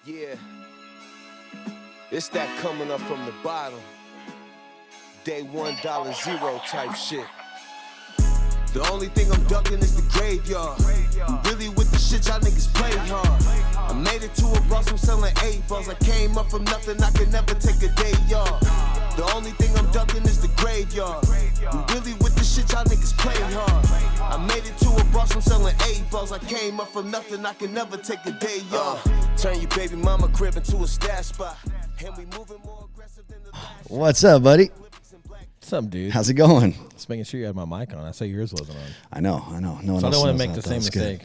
Yeah, it's that coming up from the bottom. Day one, dollar zero type shit. The only thing I'm ducking is the graveyard. Really with the shit y'all niggas play hard. I made it to a boss, I'm selling 8 balls. I came up from nothing, I could never take a day off. The only thing I'm ducking is the graveyard. Really with the shit y'all niggas play hard. I made it to a boss, I'm selling 8 balls. I came up from nothing, I could never take a day off. Turn your baby mama crib into a stash spot. And we moving more aggressive than the last. What's up, buddy? What's up, dude? How's it going? Just making sure you had my mic on. I saw yours wasn't on. I know. No one So I else don't want knows to make that. the same That's good.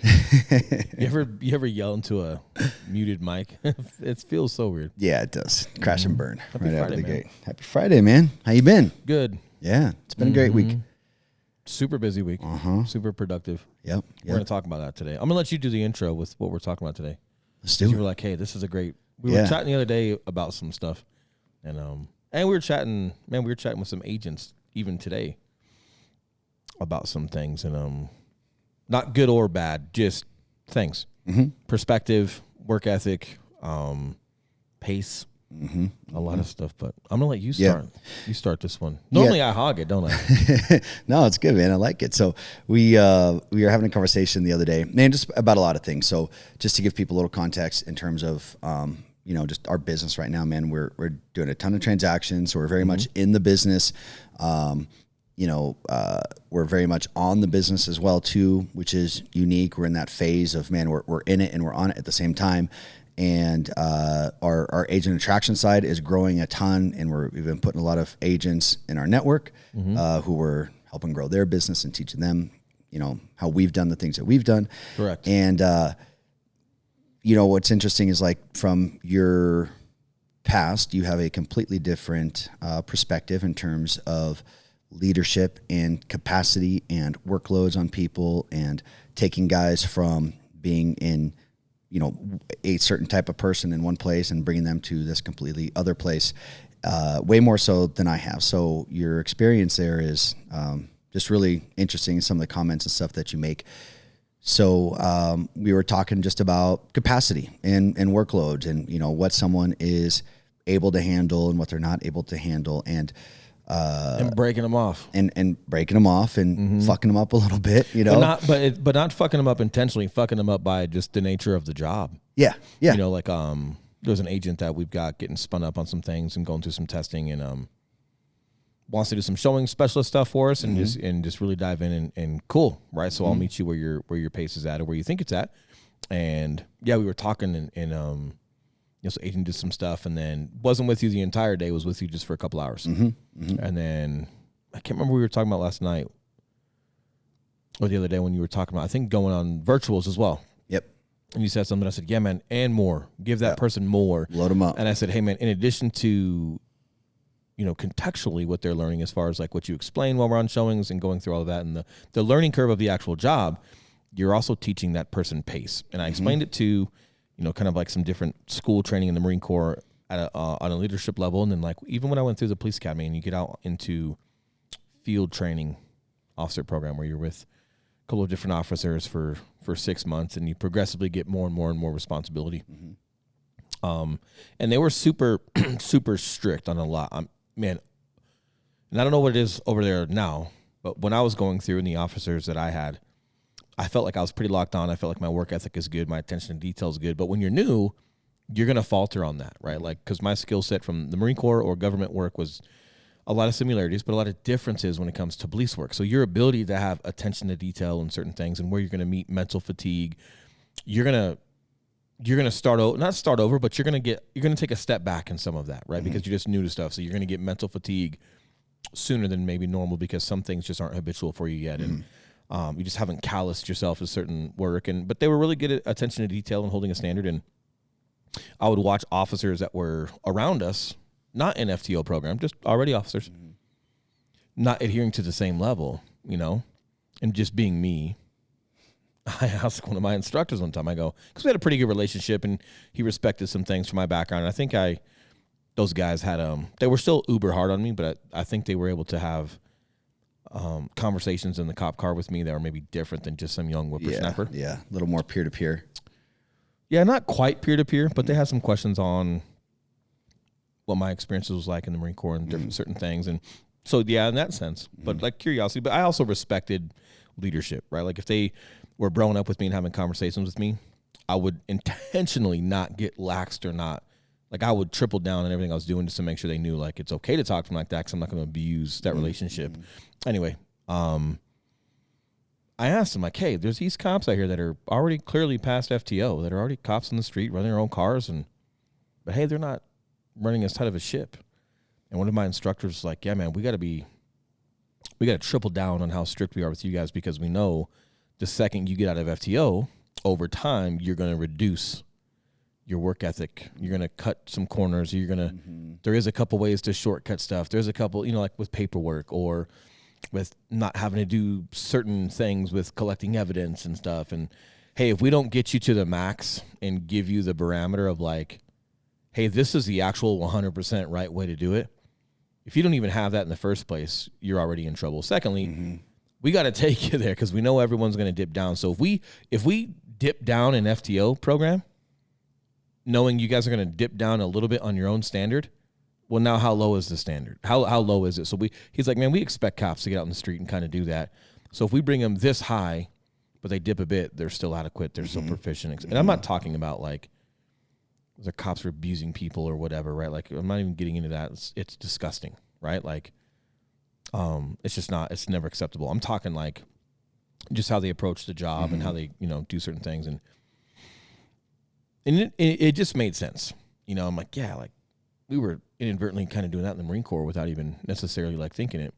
mistake. You ever yell into a muted mic? It feels so weird. Yeah, it does. Crash and burn Happy right out of Friday, the man. gate. Happy Friday, man. How you been? Good. Yeah, it's been a great week. Super busy week. Super productive. Yep. We're going to talk about that today. I'm going to let you do the intro with what we're talking about today. Let's You do were it. like, hey, this is a great... We Yeah. were chatting the other day about some stuff. And we were chatting... Man, we were chatting with some agents even today about some things. And not good or bad, just things. Perspective, work ethic, pace, a lot of stuff. But I'm gonna let you Yeah. start. You start this one. Normally I hog it, don't I? No, it's good, man. I like it. So we were having a conversation the other day, man, just about a lot of things. So just to give people a little context in terms of just our business right now, man, we're doing a ton of transactions. So we're very much in the business. We're very much on the business as well too, which is unique. We're in that phase of, man, we're in it and we're on it at the same time. And our agent attraction side is growing a ton, and we've been putting a lot of agents in our network who we're helping grow their business and teaching them, how we've done the things that we've done. Correct. And what's interesting is, like, from your past, you have a completely different perspective in terms of leadership and capacity and workloads on people, and taking guys from being in a certain type of person in one place and bringing them to this completely other place, way more so than I have. So your experience there is just really interesting, some of the comments and stuff that you make. So we were talking just about capacity and workloads, and what someone is able to handle and what they're not able to handle, and breaking them off. and breaking them off and fucking them up a little bit, But not fucking them up intentionally, fucking them up by just the nature of the job. Yeah. There's an agent that we've got getting spun up on some things and going through some testing, and wants to do some showing specialist stuff for us, and just really dive in and cool, right? So I'll meet you where your pace is at, or where you think it's at. And yeah, we were talking, and so agent did some stuff, and then wasn't with you the entire day, was with you just for a couple hours. And then I can't remember what we were talking about last night or the other day when you were talking about, I think, going on virtuals as well. Yep. And you said something. I said, yeah, man, and more. Give that person more. Load them up. And I said, hey, man, in addition to, contextually what they're learning as far as like what you explain while we're on showings and going through all of that and the learning curve of the actual job, you're also teaching that person pace. And I explained it to, kind of like some different school training in the Marine Corps at on a leadership level. And then, like, even when I went through the police academy and you get out into field training officer program where you're with a couple of different officers for 6 months, and you progressively get more and more and more responsibility. And they were super, super strict on a lot. Man, and I don't know what it is over there now, but when I was going through, and the officers that I had, I felt like I was pretty locked on. I felt like my work ethic is good. My attention to detail is good. But when you're new, you're going to falter on that, right? Like, because my skill set from the Marine Corps or government work was a lot of similarities, but a lot of differences when it comes to police work. So your ability to have attention to detail in certain things, and where you're going to meet mental fatigue, you're going to start over, not start over, but you're going to take a step back in some of that, right? Because you're just new to stuff. So you're going to get mental fatigue sooner than maybe normal, because some things just aren't habitual for you yet. And you just haven't calloused yourself to certain work. But they were really good at attention to detail and holding a standard. And I would watch officers that were around us, not in FTO program, just already officers, not adhering to the same level, and just being me. I asked one of my instructors one time, I go, because we had a pretty good relationship, and he respected some things from my background. And I think those guys had, they were still uber hard on me, but I think they were able to have conversations in the cop car with me that were maybe different than just some young whippersnapper. Yeah, a little more peer-to-peer. Yeah, not quite peer-to-peer, but they had some questions on what my experiences was like in the Marine Corps and different certain things. And so, yeah, in that sense, but like curiosity, but I also respected leadership, right? Like if they were growing up with me and having conversations with me, I would intentionally not get laxed or not. Like I would triple down on everything I was doing just to make sure they knew like it's okay to talk to them like that because I'm not going to abuse that relationship. Anyway, I asked them like, hey, there's these cops out here that are already clearly past FTO, that are already cops on the street running their own cars, but hey, they're not running as tight of a ship. And one of my instructors was like, yeah, man, we got to triple down on how strict we are with you guys because we know the second you get out of FTO, over time, you're going to reduce your work ethic. You're going to cut some corners. You're going to, there is a couple ways to shortcut stuff. There's a couple, like with paperwork or with not having to do certain things with collecting evidence and stuff. And hey, if we don't get you to the max and give you the parameter of like, hey, this is the actual 100% right way to do it. If you don't even have that in the first place, you're already in trouble. Secondly, we got to take you there because we know everyone's going to dip down. So if we dip down an FTO program, knowing you guys are going to dip down a little bit on your own standard, well, now how low is the standard? How low is it? So he's like, man, we expect cops to get out in the street and kind of do that. So if we bring them this high, but they dip a bit, they're still adequate. They're still proficient. And I'm not talking about like the cops are abusing people or whatever, right? Like I'm not even getting into that. It's disgusting, right? Like, it's just not. It's never acceptable. I'm talking like just how they approach the job and how they do certain things, and it just made sense. I'm like, yeah, like we were inadvertently kind of doing that in the Marine Corps without even necessarily like thinking it.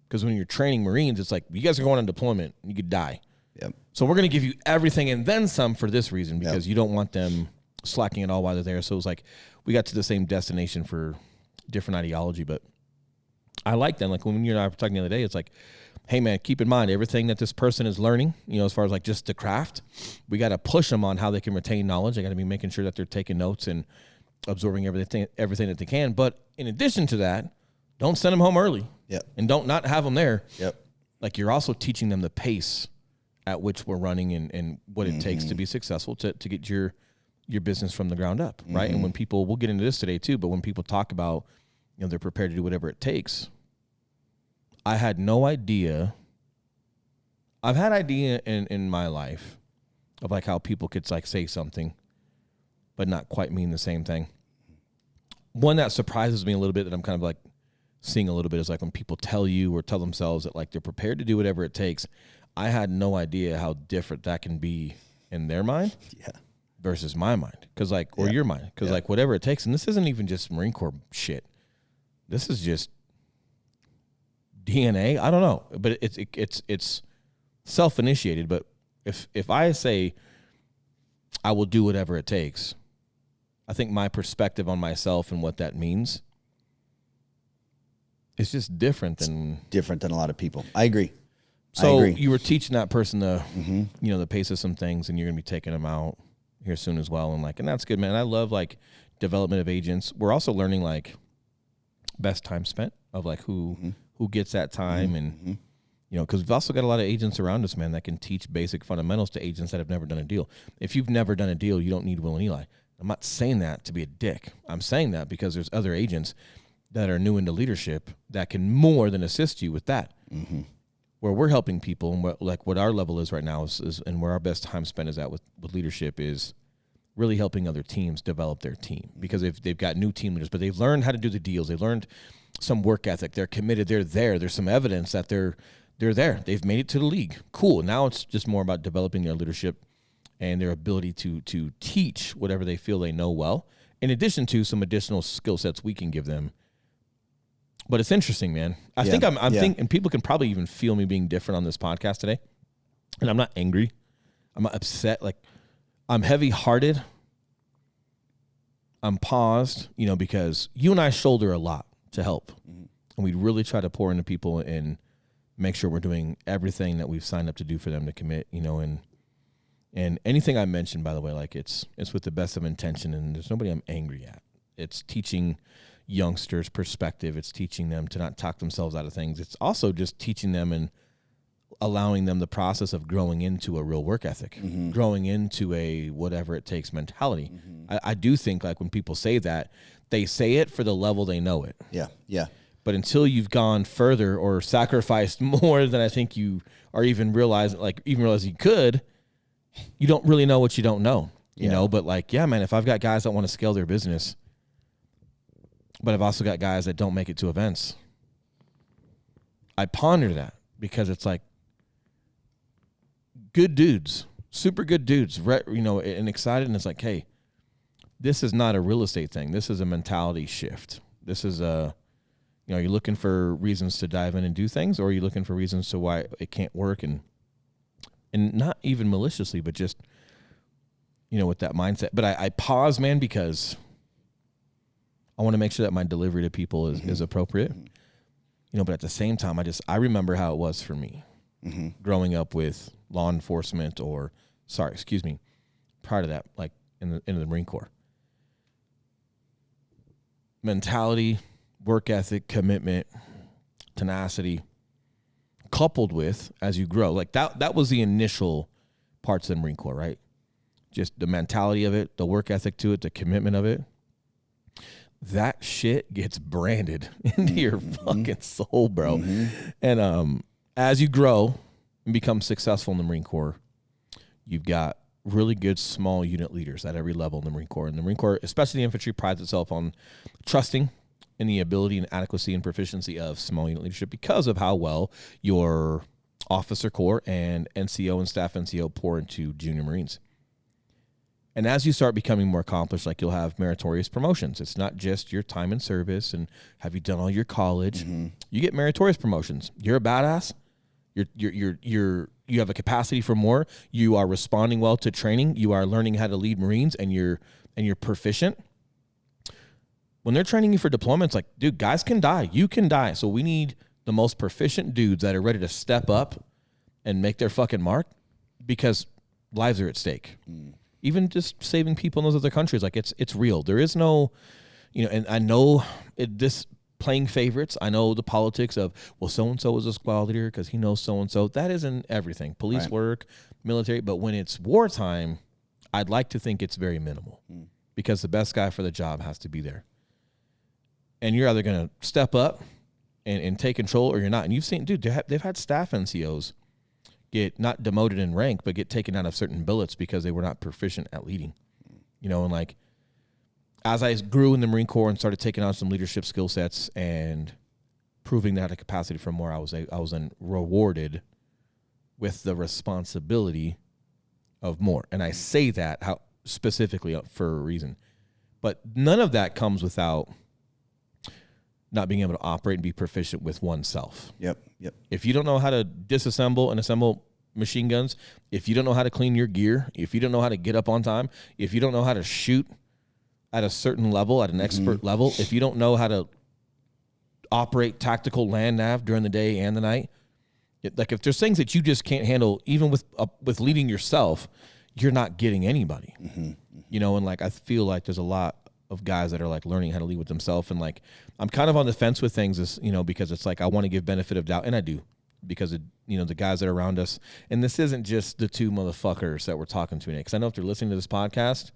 Because when you're training Marines, it's like you guys are going on deployment, you could die. Yep. So we're going to give you everything and then some for this reason because you don't want them slacking it all while they're there. So it was like we got to the same destination for different ideology, but I like them. Like when you and I were talking the other day, it's like, hey man, keep in mind everything that this person is learning, as far as like just the craft, we got to push them on how they can retain knowledge. They got to be making sure that they're taking notes and absorbing everything that they can. But in addition to that, don't send them home early. Yep. And don't not have them there. Yep. Like you're also teaching them the pace at which we're running and what it takes to be successful to get your business from the ground up, right? And when people, we'll get into this today too, but when people talk about, they're prepared to do whatever it takes, I had no idea. I've had idea in my life of like how people could like say something, but not quite mean the same thing. One that surprises me a little bit that I'm kind of like seeing a little bit is like when people tell you or tell themselves that like they're prepared to do whatever it takes. I had no idea how different that can be in their mind versus my mind. Cause like, or your mind. Cause like whatever it takes. And this isn't even just Marine Corps shit. This is just DNA. I don't know, but it's self-initiated. But if I say I will do whatever it takes, I think my perspective on myself and what that means is just different than a lot of people. I agree. So you were teaching that person the the pace of some things, and you're gonna be taking them out here soon as well. And that's good, man. I love like development of agents. We're also learning like best time spent of like who gets that time and because we've also got a lot of agents around us, man, that can teach basic fundamentals to agents that have never done a deal. If you've never done a deal, you don't need Will and Eli. I'm not saying that to be a dick. I'm saying that because there's other agents that are new into leadership that can more than assist you with that. Where we're helping people and what our level is right now is and where our best time spent is at with leadership is really helping other teams develop their team, because they've got new team leaders, but they've learned how to do the deals. They've learned some work ethic. They're committed. They're there. There's some evidence that they're there. They've made it to the league. Cool. Now it's just more about developing their leadership and their ability to teach whatever they feel they know well, in addition to some additional skill sets we can give them. But it's interesting, man. I think I'm thinking, and people can probably even feel me being different on this podcast today. And I'm not angry. I'm not upset. Like, I'm heavy-hearted. I'm paused, because you and I shoulder a lot to help. And we really try to pour into people and make sure we're doing everything that we've signed up to do for them to commit, and anything I mentioned, by the way, like it's with the best of intention, and there's nobody I'm angry at. It's teaching youngsters perspective. It's teaching them to not talk themselves out of things. It's also just teaching them and allowing them the process of growing into a real work ethic, growing into a whatever it takes mentality. I do think like when people say that, they say it for the level they know it. Yeah. Yeah. But until you've gone further or sacrificed more than I think you are even realize you could, you don't really know what you don't know, you know? But like, yeah, man, if I've got guys that want to scale their business, but I've also got guys that don't make it to events, I ponder that because it's like good dudes, super good dudes, you know, and excited. And it's like, hey, this is not a real estate thing. This is a mentality shift. This is a, you know, you're looking for reasons to dive in and do things, or are you looking for reasons to why it can't work, and not even maliciously, but just, you know, with that mindset. But I pause, man, because I want to make sure that my delivery to people is appropriate, you know, but at the same time, I remember how it was for me growing up with law enforcement prior to that, like in the Marine Corps. Mentality, work ethic, commitment, tenacity, coupled with as you grow, like that was the initial parts of the Marine Corps, right? Just the mentality of it, the work ethic to it, the commitment of it. That shit gets branded into your fucking soul, bro. And as you grow and become successful in the Marine Corps, you've got really good small unit leaders at every level in the Marine Corps. And the Marine Corps, especially the infantry, prides itself on trusting in the ability and adequacy and proficiency of small unit leadership because of how well your officer corps and NCO and staff NCO pour into junior Marines. And as you start becoming more accomplished, like you'll have meritorious promotions. It's not just your time in service and have you done all your college. You get meritorious promotions. You're a badass. You have a capacity for more. You are responding well to training. You are learning how to lead Marines, and you're proficient. When they're training you for deployments, like, dude, guys can die. You can die. So we need the most proficient dudes that are ready to step up and make their fucking mark, because lives are at stake. Even just saving people in those other countries, like it's real. There is no, you know, and I know this playing favorites. I know the politics of, well, so-and-so is a squad leader because he knows so-and-so. That isn't everything. Police work, military. But when it's wartime, I'd like to think it's very minimal because the best guy for the job has to be there. And you're either going to step up and take control, or you're not. And you've seen, dude, they've had staff NCOs get not demoted in rank, but get taken out of certain billets because they were not proficient at leading. You know, and like, as I grew in the Marine Corps and started taking on some leadership skill sets and proving that I had a capacity for more, I was then rewarded with the responsibility of more. And I say that how specifically for a reason. But none of that comes without not being able to operate and be proficient with oneself. Yep. If you don't know how to disassemble and assemble machine guns, if you don't know how to clean your gear, if you don't know how to get up on time, if you don't know how to shoot at a certain level, at an expert level, if you don't know how to operate tactical land nav during the day and the night, like if there's things that you just can't handle, even with leading yourself, you're not getting anybody. You know, and like I feel like there's a lot of guys that are like learning how to lead with themselves, and like I'm kind of on the fence with things, is, you know, because it's like I want to give benefit of doubt, and I do, because of, you know, the guys that are around us. And this isn't just the two motherfuckers that we're talking to today, because I know if they're listening to this podcast,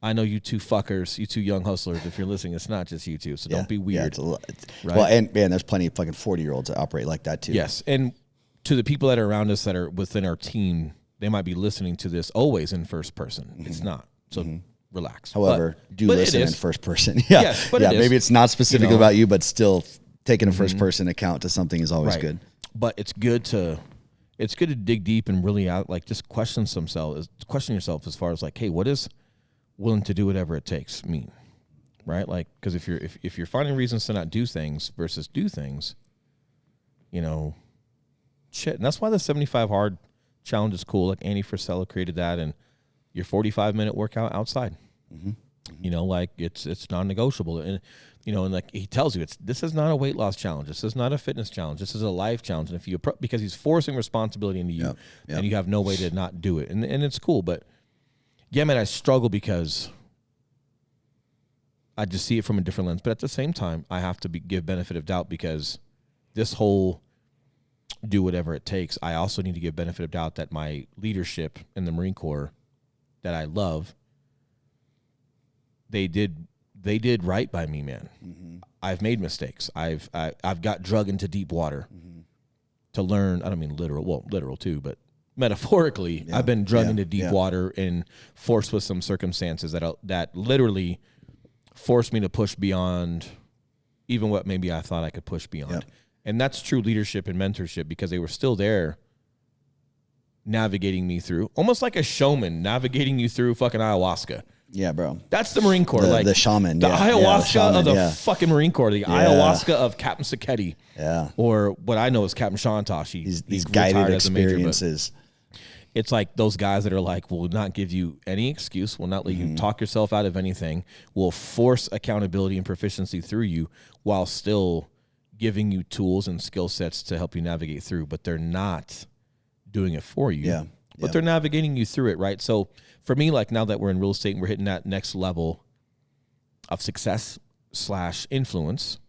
I know you two fuckers, you two young hustlers, if you're listening, it's not just you two, so don't be weird. Yeah, right? Well, and man, there's plenty of fucking 40-year-olds that operate like that too. Yes, and to the people that are around us that are within our team, they might be listening to this always in first person. It's not, so relax. However, but listen in first person. Yeah, yes, but maybe it's not specifically about you, but still taking a first person account to something is always good. But it's good to dig deep and really just question yourself as far as like, hey, what is willing to do whatever it takes mean, right? Like, because if you're finding reasons to not do things versus do things, you know, shit. And that's why the 75 hard challenge is cool. Like Andy Frisella created that, and your 45-minute workout outside. You know, like it's non-negotiable, and you know, and like he tells you, this is not a weight loss challenge. This is not a fitness challenge. This is a life challenge. And if you because he's forcing responsibility into you, and you have no way to not do it, and it's cool. But yeah, man, I struggle because I just see it from a different lens. But at the same time, I have to give benefit of doubt, because this whole do whatever it takes, I also need to give benefit of doubt that my leadership in the Marine Corps that I love, they did right by me, man. Mm-hmm. I've made mistakes. I've got drug into deep water to learn. I don't mean literal too, but metaphorically, I've been drug into deep water and forced with some circumstances that literally forced me to push beyond even what maybe I thought I could push beyond. Yep. And that's true leadership and mentorship, because they were still there navigating me through, almost like a showman navigating you through fucking ayahuasca. Yeah, bro. That's the Marine Corps. The shaman. The ayahuasca the shaman, of the fucking Marine Corps. The ayahuasca of Captain Sacchetti. Yeah. Or what I know is Captain Shantosh. These guided experiences. It's like those guys that are like, will not give you any excuse, will not let you talk yourself out of anything, will force accountability and proficiency through you while still giving you tools and skill sets to help you navigate through. But they're not doing it for you. Yeah. But they're navigating you through it, right? So for me, like now that we're in real estate and we're hitting that next level of success / influence,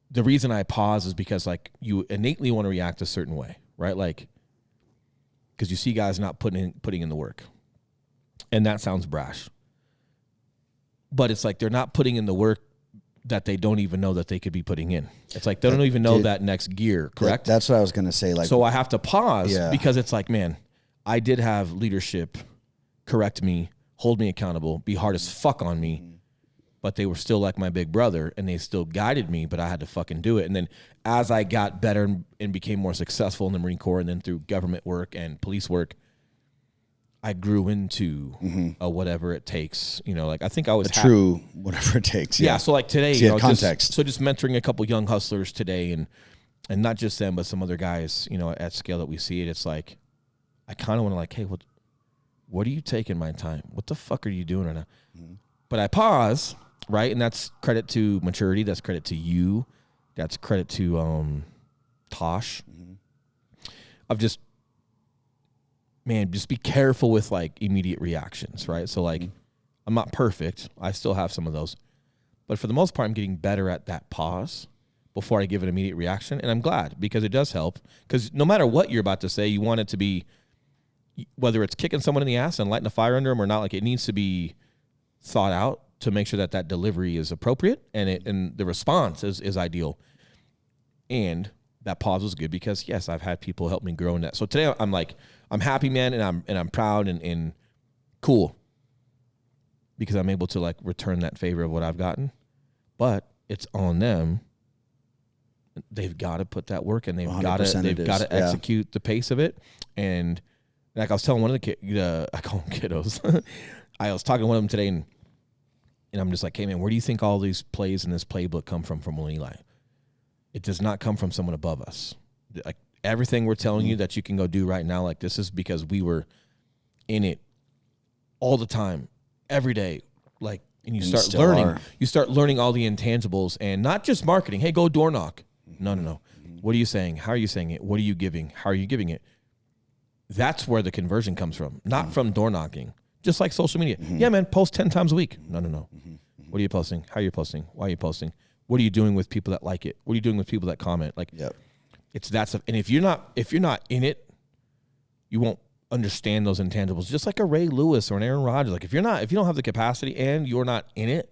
the reason I pause is because like you innately want to react a certain way, right? Like, because you see guys not putting in the work. And that sounds brash. But it's like they're not putting in the work that they don't even know that they could be putting in. It's like they don't even know that next gear, correct? That's what I was going to say. Like, so I have to pause because it's like, man, I did have leadership correct me, hold me accountable, be hard as fuck on me, but they were still like my big brother, and they still guided me, but I had to fucking do it. And then as I got better and became more successful in the Marine Corps and then through government work and police work, I grew into a whatever it takes. You know, like I think I was true whatever it takes. Yeah. So like today, you know, context. Just mentoring a couple young hustlers today, and not just them, but some other guys, you know, at scale that we see it. It's like I kind of want to like, hey, what are you taking my time? What the fuck are you doing right now? But I pause, right? And that's credit to maturity. That's credit to you. That's credit to Tosh. Of just, man, just be careful with like immediate reactions, right? So like, I'm not perfect. I still have some of those. But for the most part, I'm getting better at that pause before I give an immediate reaction. And I'm glad, because it does help. Because no matter what you're about to say, you want it to be, whether it's kicking someone in the ass and lighting a fire under them or not, like it needs to be thought out to make sure that that delivery is appropriate and the response is ideal. And that pause was good because, yes, I've had people help me grow in that. So today I'm like, I'm happy, man, and I'm proud and cool because I'm able to like return that favor of what I've gotten. But it's on them. They've got to put that work and they've got to execute the pace of it. And like I was telling one of the I call them kiddos. I was talking to one of them today, and I'm just like, hey, man, where do you think all these plays in this playbook come from Eli? It does not come from someone above us. Like everything we're telling you that you can go do right now, like this is because we were in it all the time, every day. Like, and you start learning all the intangibles and not just marketing. Hey, go door knock. No. What are you saying? How are you saying it? What are you giving? How are you giving it? That's where the conversion comes from, not from door knocking. Just like social media. Yeah, man, post 10 times a week. No. What are you posting? How are you posting? Why are you posting? What are you doing with people that like it? What are you doing with people that comment? Like, it's that stuff. And if you're not in it, you won't understand those intangibles. Just like a Ray Lewis or an Aaron Rodgers. Like if you don't have the capacity and you're not in it,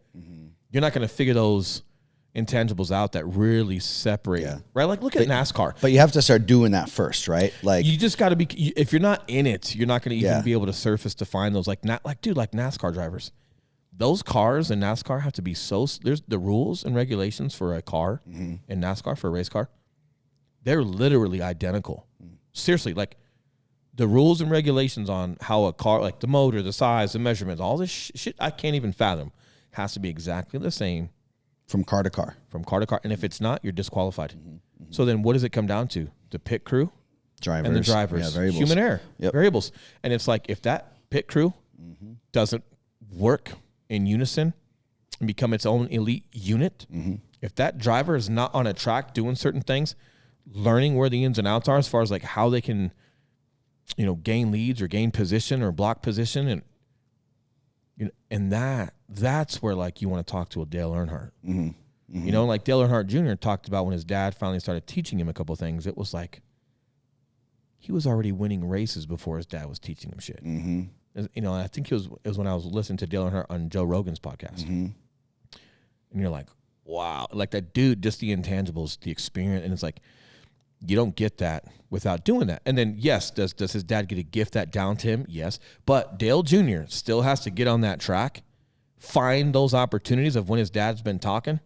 you're not going to figure those intangibles out that really separate, right? Like look at NASCAR. But you have to start doing that first, right? Like you just got to be. If you're not in it, you're not going to even be able to surface to find those. Like NASCAR drivers, those cars in NASCAR have to be so. There's the rules and regulations for a car in NASCAR for a race car. They're literally identical. Seriously, like the rules and regulations on how a car, like the motor, the size, the measurements, all this shit I can't even fathom, has to be exactly the same. From car to car. And if it's not, you're disqualified. So then what does it come down to? The pit crew, drivers, and the drivers, variables. Human error, variables. And it's like if that pit crew doesn't work in unison and become its own elite unit, if that driver is not on a track doing certain things, learning where the ins and outs are as far as like how they can, gain leads or gain position or block position, and that's where like you want to talk to a Dale Earnhardt. You know, like Dale Earnhardt Jr. talked about when his dad finally started teaching him a couple things. It was like he was already winning races before his dad was teaching him shit. You know, I think it was when I was listening to Dale Earnhardt on Joe Rogan's podcast. And you're like, wow, like that dude, just the intangibles, the experience. And it's like, you don't get that without doing that. And then, yes, does his dad get to gift that down to him? Yes. But Dale Jr. still has to get on that track, find those opportunities of when his dad's been talking,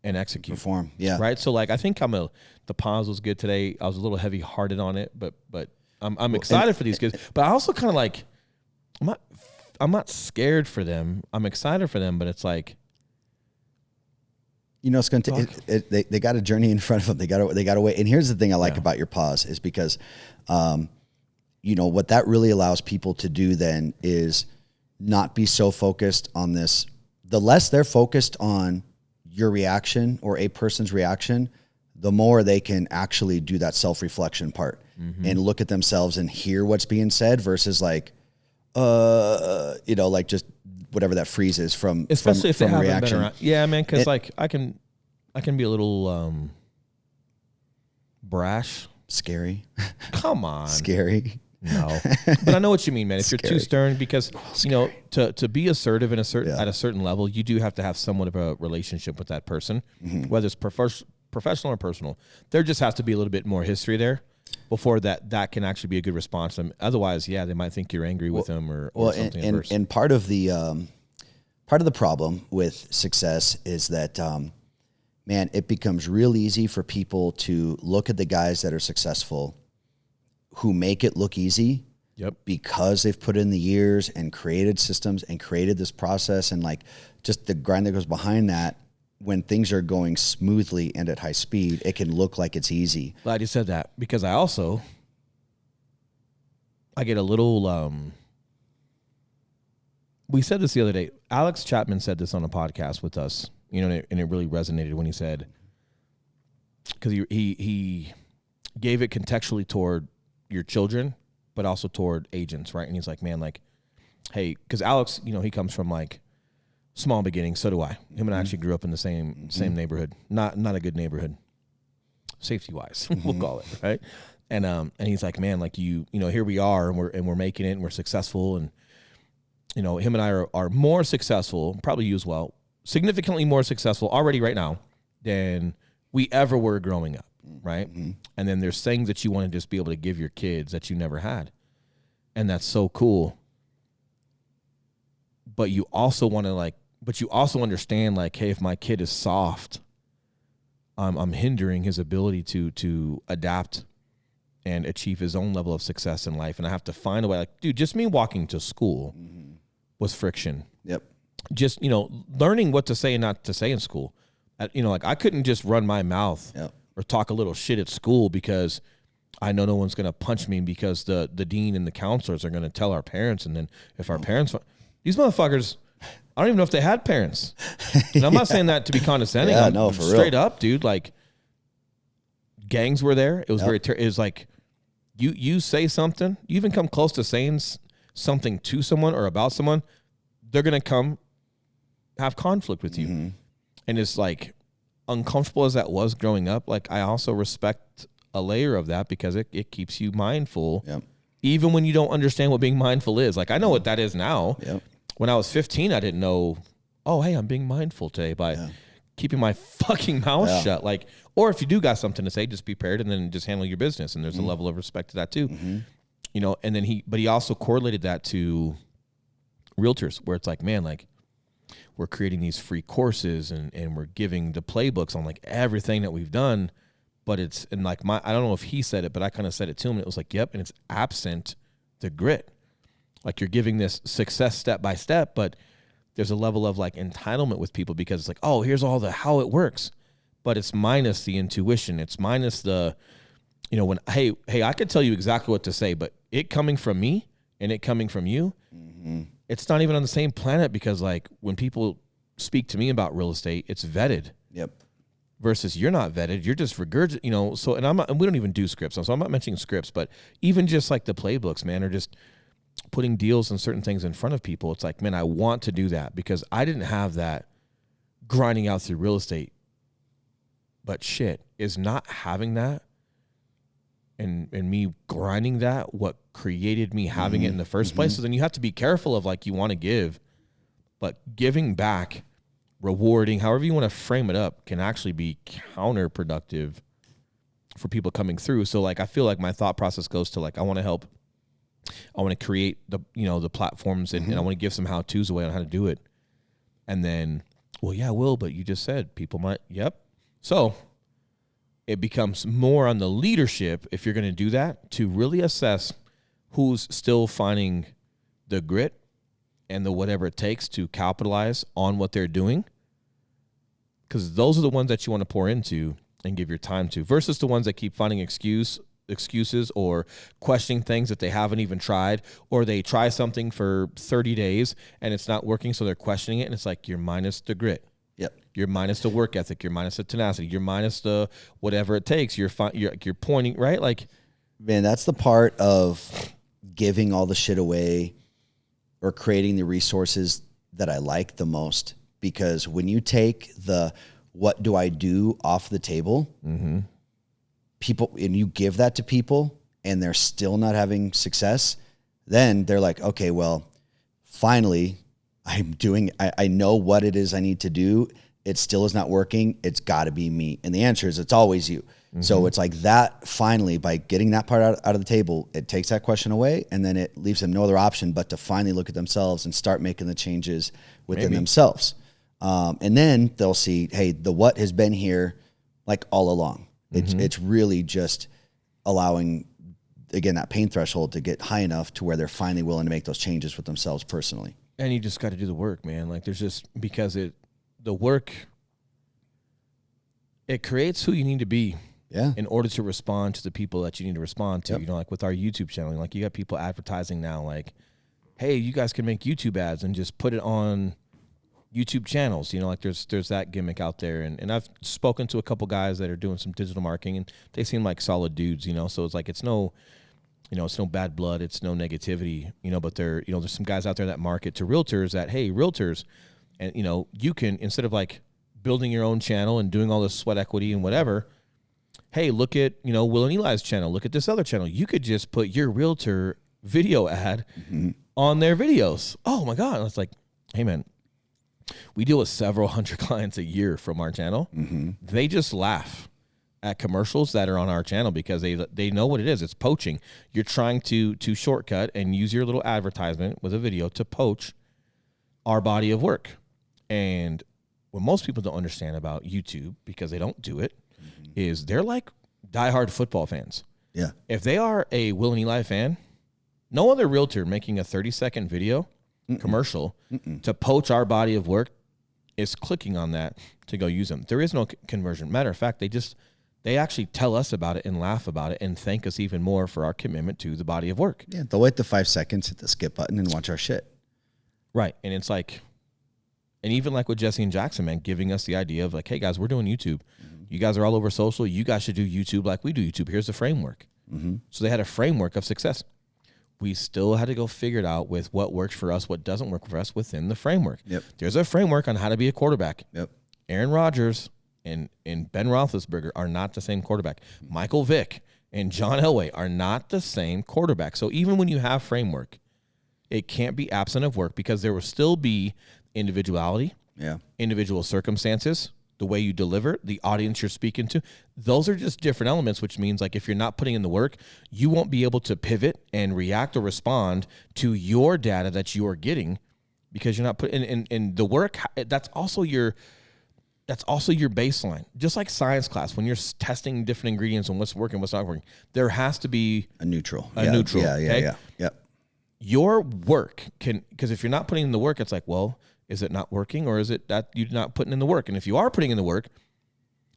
and execute. Perform, yeah. Right? So, like, I think the pause was good today. I was a little heavy-hearted on it, but I'm excited for these kids. But I also kind of like, I'm not scared for them. I'm excited for them, but it's like, you know, it's going to. They got a journey in front of them. They got to wait. And here's the thing I like about your pause is because, you know, what that really allows people to do then is not be so focused on this. The less they're focused on your reaction or a person's reaction, the more they can actually do that self-reflection part and look at themselves and hear what's being said versus like, you know, like just whatever that freeze is from, especially if they haven't reaction. been around. Yeah, man, because like I can be a little brash, scary. Come on, scary. No, but I know what you mean, man. If you're too stern, because you know, to be assertive at a certain level, you do have to have somewhat of a relationship with that person, whether it's professional or personal. There just has to be a little bit more history there before that can actually be a good response to them. Otherwise, yeah, they might think you're angry with them or something. And part of the problem with success is that, man, it becomes real easy for people to look at the guys that are successful who make it look easy because they've put in the years and created systems and created this process and like just the grind that goes behind that. When things are going smoothly and at high speed, it can look like it's easy. Glad you said that, because I get a little, we said this the other day. Alex Chapman said this on a podcast with us, you know, and it really resonated when he said, because he gave it contextually toward your children, but also toward agents, right? And he's like, man, like, hey, because Alex, you know, he comes from like small beginnings. So do I. Him and I actually grew up in the same neighborhood. Not a good neighborhood, safety wise, we'll call it, right? And he's like, man, like you know, here we are, and we're making it, and we're successful, and you know, him and I are more successful, probably you as well, significantly more successful already right now than we ever were growing up, right? And then there's things that you want to just be able to give your kids that you never had, and that's so cool. But you also want to you also understand, like, hey, if my kid is soft, I'm hindering his ability to adapt and achieve his own level of success in life. And I have to find a way, like, dude, just me walking to school was friction. Yep. Just, you know, learning what to say and not to say in school. You know, like I couldn't just run my mouth or talk a little shit at school because I know no one's going to punch me, because the dean and the counselors are going to tell our parents. And then if our parents, these motherfuckers, I don't even know if they had parents. And I'm not saying that to be condescending. Yeah, no, for straight real. up, dude. Like, gangs were there. It was it was like, you say something, you even come close to saying something to someone or about someone, they're gonna come have conflict with you. And it's like, uncomfortable as that was growing up, like I also respect a layer of that, because it keeps you mindful, even when you don't understand what being mindful is. Like, I know what that is now. When I was 15, I didn't know, oh, hey, I'm being mindful today by keeping my fucking mouth shut. Like, or if you do got something to say, just be prepared and then just handle your business. And there's a level of respect to that too. You know, and then he also correlated that to realtors, where it's like, man, like, we're creating these free courses and we're giving the playbooks on like everything that we've done. But it's, and like I don't know if he said it, but I kind of said it to him, and it was like, yep. And it's absent the grit. Like, you're giving this success step by step, but there's a level of like entitlement with people, because it's like, oh, here's all the how it works, but it's minus the intuition. It's minus the, you know, when, hey, I could tell you exactly what to say, but it coming from me and it coming from you, it's not even on the same planet, because like when people speak to me about real estate, it's vetted. Versus you're not vetted, you're just regurgitating, you know. So, and we don't even do scripts, so I'm not mentioning scripts, but even just like the playbooks, man, or just putting deals and certain things in front of people. It's like, man, I want to do that because I didn't have that grinding out through real estate. But shit, is not having that and me grinding that what created me having it in the first place? So then you have to be careful of like, you want to give, but giving back, rewarding, however you want to frame it up, can actually be counterproductive for people coming through. So like, I feel like my thought process goes to like, I want to help. I want to create the, the platforms and I want to give some how-tos away on how to do it. And then, well, yeah, Will, but you just said people might, yep. So it becomes more on the leadership, if you're going to do that, to really assess who's still finding the grit and the whatever it takes to capitalize on what they're doing. Because those are the ones that you want to pour into and give your time to, versus the ones that keep finding excuses or questioning things that they haven't even tried, or they try something for 30 days and it's not working, so they're questioning it, and it's like, you're minus the grit. Yep. You're minus the work ethic. You're minus the tenacity. You're minus the whatever it takes. You're pointing, right? Like, man, that's the part of giving all the shit away or creating the resources that I like the most. Because when you take the what do I do off the table, people, and you give that to people and they're still not having success, then they're like, okay, well, finally I know what it is I need to do. It still is not working. It's got to be me. And the answer is it's always you. So it's like that, finally, by getting that part out of the table, it takes that question away, and then it leaves them no other option but to finally look at themselves and start making the changes within themselves. And then they'll see, hey, the what has been here like all along. It's really just allowing, again, that pain threshold to get high enough to where they're finally willing to make those changes with themselves personally. and you just got to do the work, man. Like there's just, because the work, it creates who you need to be. Yeah. In order to respond to the people that you need to respond to. Yep. You know, like with our YouTube channel, like you got people advertising now, like, hey, you guys can make YouTube ads and just put it on YouTube channels. You know, like there's that gimmick out there. And I've spoken to a couple guys that are doing some digital marketing, and they seem like solid dudes, you know. So it's like, it's no bad blood, it's no negativity, you know, but there's some guys out there that market to realtors that, hey, realtors, and you know, you can, instead of like building your own channel and doing all this sweat equity and whatever, hey, look at, Will and Eli's channel, look at this other channel. You could just put your realtor video ad on their videos. Oh my God. And it's like, hey man, we deal with several hundred clients a year from our channel. They just laugh at commercials that are on our channel because they know what it is. It's poaching. You're trying to shortcut and use your little advertisement with a video to poach our body of work. And what most people don't understand about YouTube, because they don't do it, is they're like diehard football fans. Yeah. If they are a Will and Eli fan, no other realtor making a 30-second video commercial to poach our body of work is clicking on that to go use them. There is no conversion. Matter of fact, they actually tell us about it and laugh about it and thank us even more for our commitment to the body of work. Yeah. They'll wait the 5 seconds, hit the skip button, and watch our shit. Right. And it's like, and even like with Jesse and Jackson, man, giving us the idea of like, hey guys, we're doing YouTube. You guys are all over social. You guys should do YouTube like we do YouTube. Here's the framework. So they had a framework of success. We still had to go figure it out with what works for us, what doesn't work for us within the framework. Yep. There's a framework on how to be a quarterback. Yep. Aaron Rodgers and Ben Roethlisberger are not the same quarterback. Michael Vick and John Elway are not the same quarterback. So even when you have framework, it can't be absent of work, because there will still be individuality, individual circumstances, the way you deliver, the audience you're speaking to. Those are just different elements, which means like if you're not putting in the work, you won't be able to pivot and react or respond to your data that you are getting, because you're not putting in the work. That's also your baseline. Just like science class, when you're testing different ingredients and what's working, what's not working, there has to be A neutral. Yeah. Yep. Your work can, because if you're not putting in the work, it's like, well, is it not working, or is it that you're not putting in the work? And if you are putting in the work,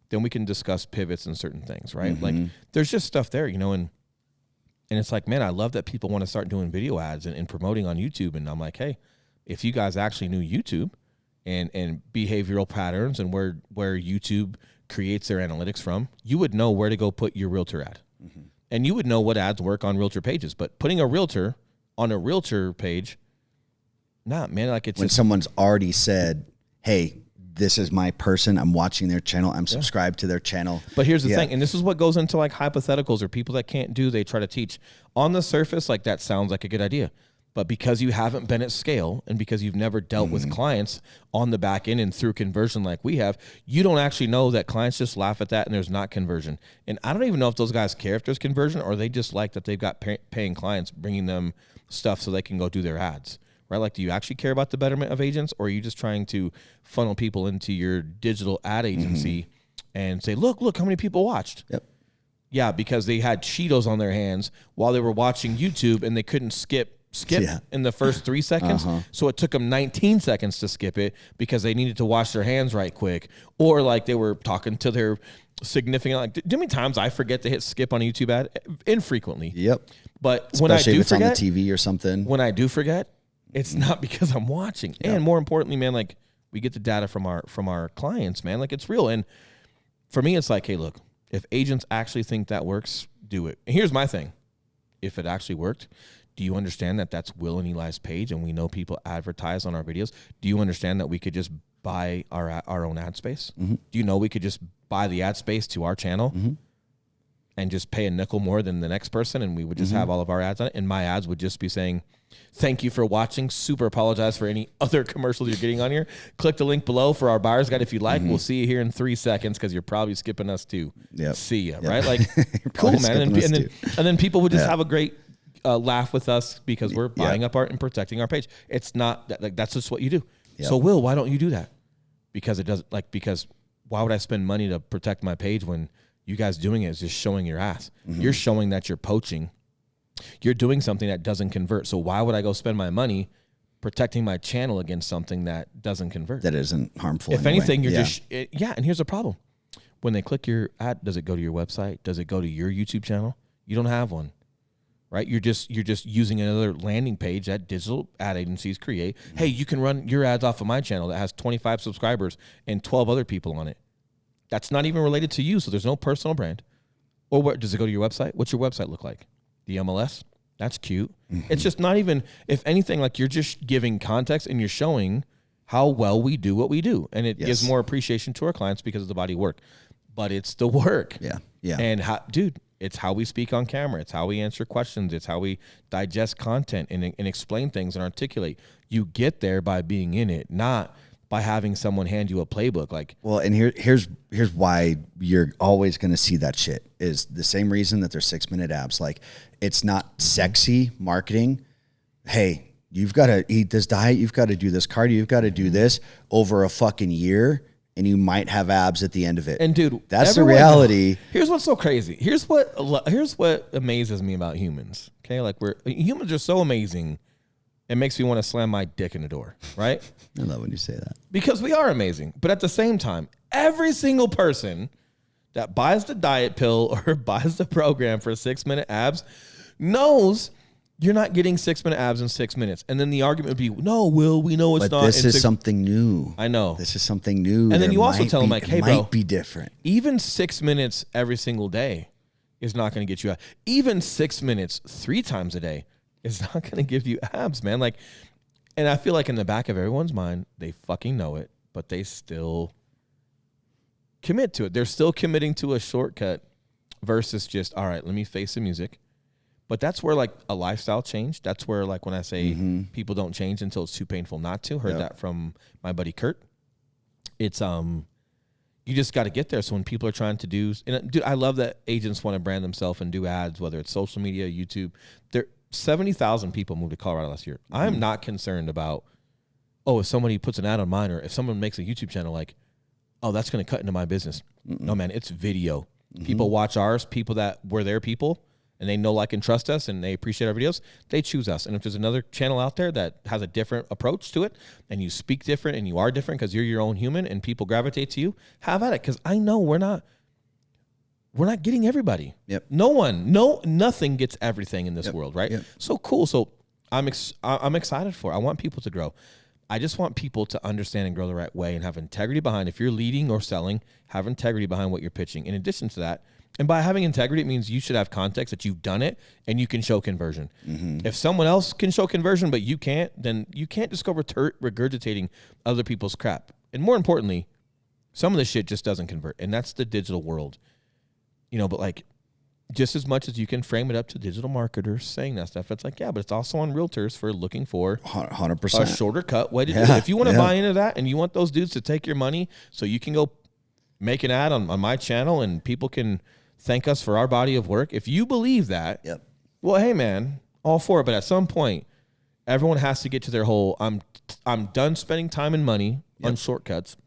then we can discuss pivots and certain things, right? Like there's just stuff there, and it's like, man, I love that people want to start doing video ads and promoting on YouTube. And I'm like, hey, if you guys actually knew YouTube and behavioral patterns and where YouTube creates their analytics from, you would know where to go put your realtor ad. And you would know what ads work on realtor pages. But putting a realtor on a realtor page, nah, man, like it's When someone's already said, hey, this is my person. I'm watching their channel. I'm subscribed to their channel. But here's the thing, and this is what goes into like hypotheticals or people that can't do, they try to teach. On the surface, like that sounds like a good idea. But because you haven't been at scale and because you've never dealt with clients on the back end and through conversion like we have, you don't actually know that clients just laugh at that and there's not conversion. And I don't even know if those guys care if there's conversion or they just like that they've got paying clients bringing them stuff so they can go do their ads, right? Like, do you actually care about the betterment of agents, or are you just trying to funnel people into your digital ad agency and say, look how many people watched? Yep. Yeah, because they had Cheetos on their hands while they were watching YouTube and they couldn't skip in the first 3 seconds. So it took them 19 seconds to skip it because they needed to wash their hands right quick. Or like they were talking to their significant, like, do you know how many times I forget to hit skip on a YouTube ad? Infrequently. Yep. But Especially when I do if it's forget, on the TV or something. when I do forget, it's not because I'm watching. And more importantly, man, like, we get the data from our clients, man. Like, it's real. And for me, it's like, hey, look, if agents actually think that works, do it. And here's my thing. If it actually worked, do you understand that that's Will and Eli's page and we know people advertise on our videos? Do you understand that we could just buy our own ad space? Do you know we could just buy the ad space to our channel and just pay a nickel more than the next person, and we would just have all of our ads on it, and my ads would just be saying, thank you for watching. Super apologize for any other commercials you're getting on here. Click the link below for our buyer's guide if you like. We'll see you here in 3 seconds because you're probably skipping us too. Yep. See ya, right? Like, cool, probably man. skipping And then people would just have a great laugh with us because we're buying up art and protecting our page. It's not like that's just what you do. So Will, why don't you do that? Because it doesn't, like, because why would I spend money to protect my page when you guys doing it is just showing your ass? You're showing that you're poaching. You're doing something that doesn't convert. So why would I go spend my money protecting my channel against something that doesn't convert? That isn't harmful. If anyway. anything, you're and here's the problem. When they click your ad, does it go to your website? Does it go to your YouTube channel? You don't have one, right? You're just using another landing page that digital ad agencies create. Hey, you can run your ads off of my channel that has 25 subscribers and 12 other people on it. That's not even related to you, so there's no personal brand. Or what does it go to your website? What's your website look like? The MLS? That's cute. It's just not even, if anything, like, you're just giving context and you're showing how well we do what we do. And it gives more appreciation to our clients because of the body of work. But it's the work. Yeah. Yeah. And dude, it's how we speak on camera. It's how we answer questions. It's how we digest content and explain things and articulate. You get there by being in it, not by having someone hand you a playbook. Like, well, and here's why you're always going to see that shit is the same reason that there's 6-minute abs. Like, it's not sexy marketing. Hey, you've got to eat this diet. You've got to do this cardio. You've got to do this over a fucking year, and you might have abs at the end of it. And dude, that's the reality. Here's what's so crazy. Here's what amazes me about humans. Okay, like, humans are so amazing. It makes me want to slam my dick in the door, right? I love when you say that. Because we are amazing. But at the same time, every single person that buys the diet pill or buys the program for 6-minute abs knows you're not getting 6-minute abs in 6 minutes. And then the argument would be, no, Will, we know it's but not. This is something new. I know. This is something new. And then you also tell them, like, hey, bro, might be different. Even 6 minutes every single day is not going to get you out. Even 6 minutes 3 times a day is not going to give you abs, man. Like, and I feel like in the back of everyone's mind, they fucking know it, but they still commit to it. They're still committing to a shortcut versus just, all right, let me face the music. But that's where, like, a lifestyle change. That's where, like, when I say people don't change until it's too painful not to. Heard that from my buddy Kurt. It's you just got to get there. So when people are trying to do, and dude, I love that agents want to brand themselves and do ads, whether it's social media, YouTube. 70,000 people moved to Colorado last year. I'm not concerned about, if somebody puts an ad on mine or if someone makes a YouTube channel, like, oh, that's going to cut into my business. No, man, it's video. People watch ours, people that were their people, and they know, like, and trust us, and they appreciate our videos, they choose us. And if there's another channel out there that has a different approach to it, and you speak different, and you are different because you're your own human, and people gravitate to you, have at it. Because I know we're not getting everybody. Yep. Nothing gets everything in this world, right? Yep. So cool. So I'm excited for it. I want people to grow. I just want people to understand and grow the right way and have integrity behind. If you're leading or selling, have integrity behind what you're pitching. In addition to that, and by having integrity, it means you should have context that you've done it and you can show conversion. If someone else can show conversion but you can't, then you can't just go regurgitating other people's crap. And more importantly, Some of the shit just doesn't convert, and that's the digital world, but like, just as much as you can frame it up to digital marketers saying that stuff, it's like, yeah, but it's also on realtors for looking for 100%. a shorter cut way to do it. If you want to buy into that and you want those dudes to take your money so you can go make an ad on my channel and people can thank us for our body of work. If you believe that, well, hey man, all for it. But at some point, everyone has to get to their whole, I'm done spending time and money on shortcuts,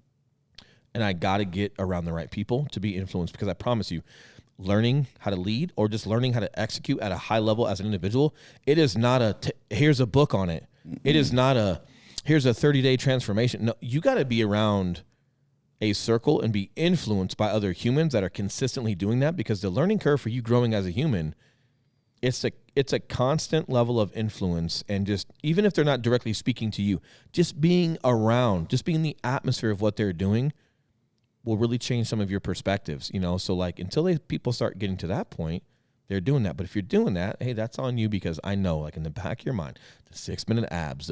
and I got to get around the right people to be influenced, because I promise you, learning how to lead or just learning how to execute at a high level as an individual, it is not here's a book on it. It is not here's a 30-day transformation. No, you got to be around a circle and be influenced by other humans that are consistently doing that, because the learning curve for you growing as a human, it's a constant level of influence. And just, even if they're not directly speaking to you, just being around, just being in the atmosphere of what they're doing will really change some of your perspectives, So like, until people start getting to that point, they're doing that. But if you're doing that, hey, that's on you, because I know, like, in the back of your mind, the 6-minute abs,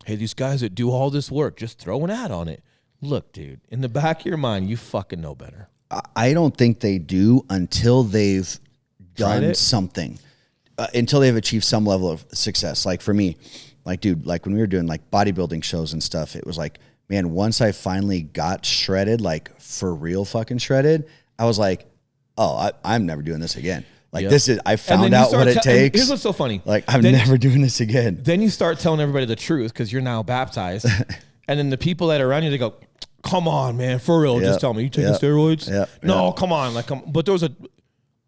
hey, these guys that do all this work, just throw an ad on it. Look, dude, in the back of your mind, you fucking know better. I don't think they do until they've done something, until they've achieved some level of success. Like for me, like, dude, like when we were doing like bodybuilding shows and stuff, it was like, man, once I finally got shredded, like for real fucking shredded, I was like, oh, I'm never doing this again. Like this is, I found out what it takes. Here's what's so funny. Like, I'm never doing this again. Then you start telling everybody the truth because you're now baptized. And then the people that are around you, they go, come on, man, for real. Just tell me, you taking steroids? No, come on. Like, but there was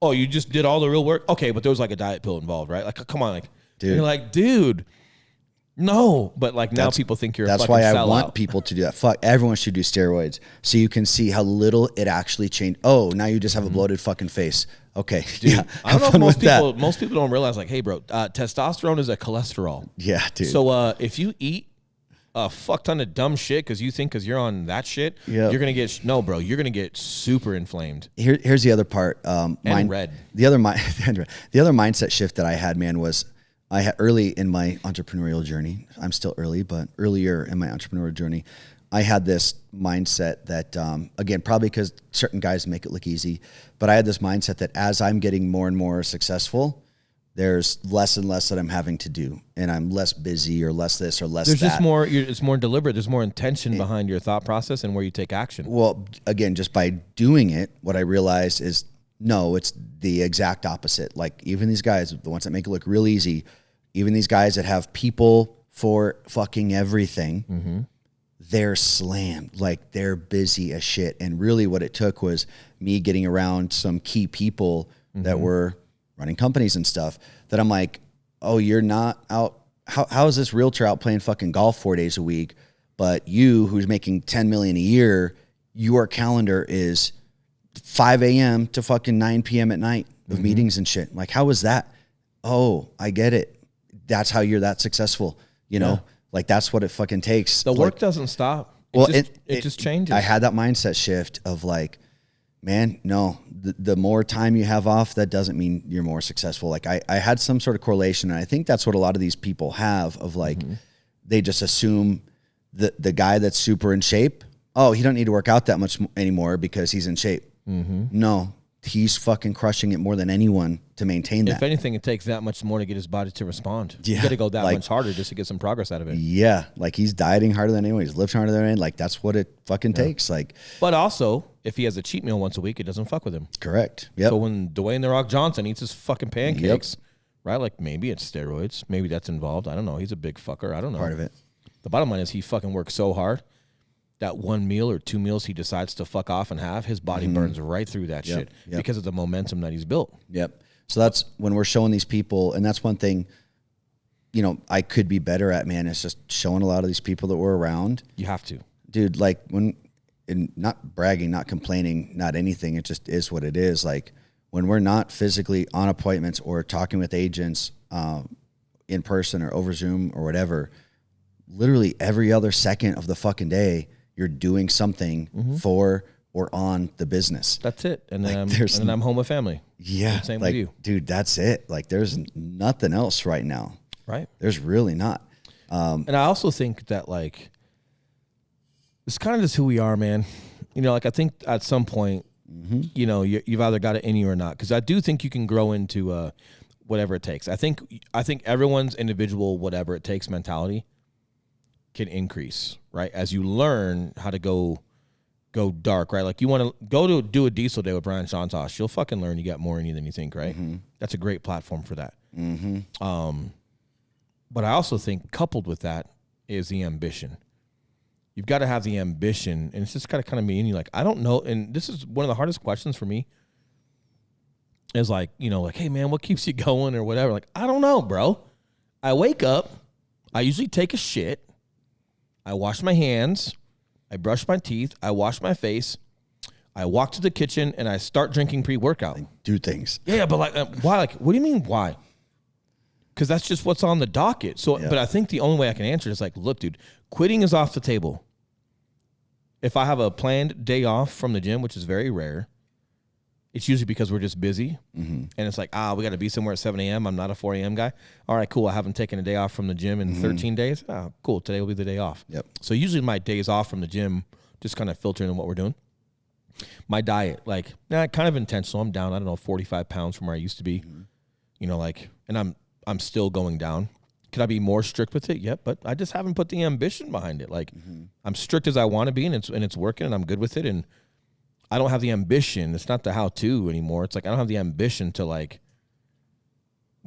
you just did all the real work? Okay, but there was like a diet pill involved, right? Like, come on. Like, dude. You're like, dude. No, but like now people think you're a fucking sellout. That's why I want people to do that. Fuck, everyone should do steroids so you can see how little it actually changed. Oh, now you just have a bloated fucking face. Okay, dude. I don't know if most people don't realize, like, hey, bro, testosterone is a cholesterol. Yeah, dude. So if you eat a fuck ton of dumb shit because you're on that shit, you're gonna get you're gonna get super inflamed. Here's the other part. And red. The other mindset shift that I had, man, was I had early in my entrepreneurial journey. I'm still early, but earlier in my entrepreneurial journey, I had this mindset that, again, probably because certain guys make it look easy, but I had this mindset that as I'm getting more and more successful, there's less and less that I'm having to do, and I'm less busy or less this or less that. There's just more, it's more deliberate. There's more intention behind your thought process and where you take action. Well, again, just by doing it, what I realized is, no, it's the exact opposite. Like, even these guys, the ones that make it look real easy, even these guys that have people for fucking everything, they're slammed. Like, they're busy as shit. And really what it took was me getting around some key people that were running companies and stuff that I'm like, oh, you're not out. How is this realtor out playing fucking golf 4 days a week? But you, who's making 10 million a year, your calendar is 5 a.m. to fucking 9 p.m. at night of meetings and shit. Like, how is that? Oh, I get it. That's how you're that successful. You know, like, that's what it fucking takes. The work doesn't stop. It just changes. I had that mindset shift of like, man, no, the more time you have off, that doesn't mean you're more successful. Like, I had some sort of correlation, and I think that's what a lot of these people have of like, they just assume the guy that's super in shape, oh, he don't need to work out that much anymore because he's in shape. No, he's fucking crushing it more than anyone to maintain that. If anything, it takes that much more to get his body to respond. You got to go that much harder just to get some progress out of it. Yeah, like, he's dieting harder than anyone. He's lifting harder than anyone. Like, that's what it fucking takes. Like, but also, if he has a cheat meal once a week, it doesn't fuck with him. Correct. Yep. So when Dwayne The Rock Johnson eats his fucking pancakes, right? Like, maybe it's steroids. Maybe that's involved. I don't know. He's a big fucker. I don't know. Part of it. The bottom line is he fucking works so hard that one meal or 2 meals he decides to fuck off and have, his body burns right through that shit because of the momentum that he's built. Yep. So that's when we're showing these people, and that's one thing, you know, I could be better at, man. It's just showing a lot of these people that we're around. You have to. Dude, like, and not bragging, not complaining, not anything. It just is what it is. Like, when we're not physically on appointments or talking with agents in person or over Zoom or whatever, literally every other second of the fucking day, you're doing something for or on the business. That's it. And then, I'm home with family. Yeah. Same like, with you. Dude, that's it. Like, there's nothing else right now. Right. There's really not. And I also think that, like, it's kind of just who we are, man. You know, like I think at some point, you know, you've either got it in you or not. Because I do think you can grow into whatever it takes. I think everyone's individual whatever it takes mentality can increase, right? As you learn how to go dark, right? Like you want to go to do a diesel day with Brian Shantosh, you'll fucking learn you got more in you than you think, right? That's a great platform for that. But I also think coupled with that is the ambition. You've got to have the ambition, and it's just got to kind of be in you. Like, I don't know, and this is one of the hardest questions for me is like, you know, like, hey, man, what keeps you going or whatever? Like, I don't know, bro. I wake up, I usually take a shit, I wash my hands, I brush my teeth, I wash my face, I walk to the kitchen, and I start drinking pre-workout. Do things. Yeah, but like, why? Like, what do you mean, why? Because that's just what's on the docket. So, but I think the only way I can answer it is like, look, dude, quitting is off the table. If I have a planned day off from the gym, which is very rare, it's usually because we're just busy. And it's like, we got to be somewhere at 7 a.m. I'm not a 4 a.m. guy. All right, cool. I haven't taken a day off from the gym in 13 days. Oh, cool. Today will be the day off. Yep. So usually my days off from the gym just kind of filter into what we're doing. My diet, like, kind of intentional. I'm down, I don't know, 45 pounds from where I used to be. You know, like, and I'm still going down. Could I be more strict with it? Yep, but I just haven't put the ambition behind it. Like, I'm strict as I want to be, and it's working, and I'm good with it. And I don't have the ambition. It's not the how-to anymore. It's like I don't have the ambition to like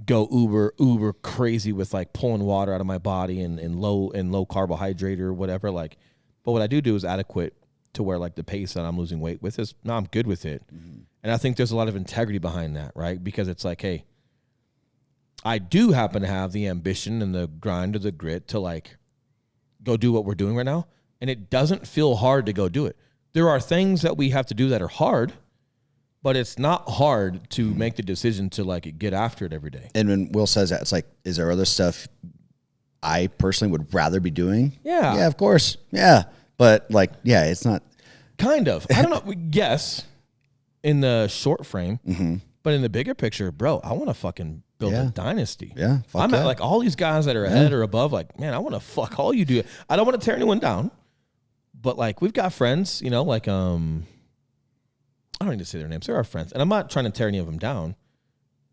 go uber crazy with like pulling water out of my body and low carbohydrate or whatever. Like, but what I do is adequate to where like the pace that I'm losing weight with is I'm good with it. And I think there's a lot of integrity behind that, right? Because it's like, hey, I do happen to have the ambition and the grind or the grit to like go do what we're doing right now. And it doesn't feel hard to go do it. There are things that we have to do that are hard, but it's not hard to make the decision to like get after it every day. And when Will says that, it's like, is there other stuff I personally would rather be doing? Yeah. Yeah, of course. Yeah. But like, yeah, it's not. Kind of. I don't know. Yes, in the short frame, but in the bigger picture, bro, I want to fucking build a dynasty. Yeah. I'm at like all these guys that are ahead or above, like, man, I want to fuck all you do. I don't want to tear anyone down, but like we've got friends, you know, like, I don't need to say their names. They're our friends. And I'm not trying to tear any of them down,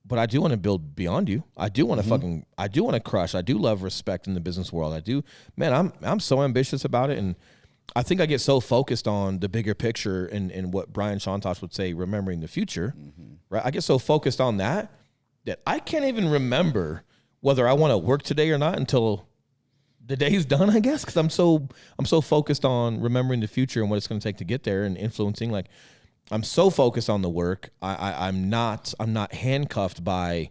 but I do want to build beyond you. I do want to I do want to crush. I do love respect in the business world. I do, man, I'm so ambitious about it. And I think I get so focused on the bigger picture and what Brian Shantosh would say, remembering the future, right? I get so focused on that I can't even remember whether I want to work today or not until the day's done, I guess, because I'm so focused on remembering the future and what it's going to take to get there and influencing. Like, I'm so focused on the work. I'm not handcuffed by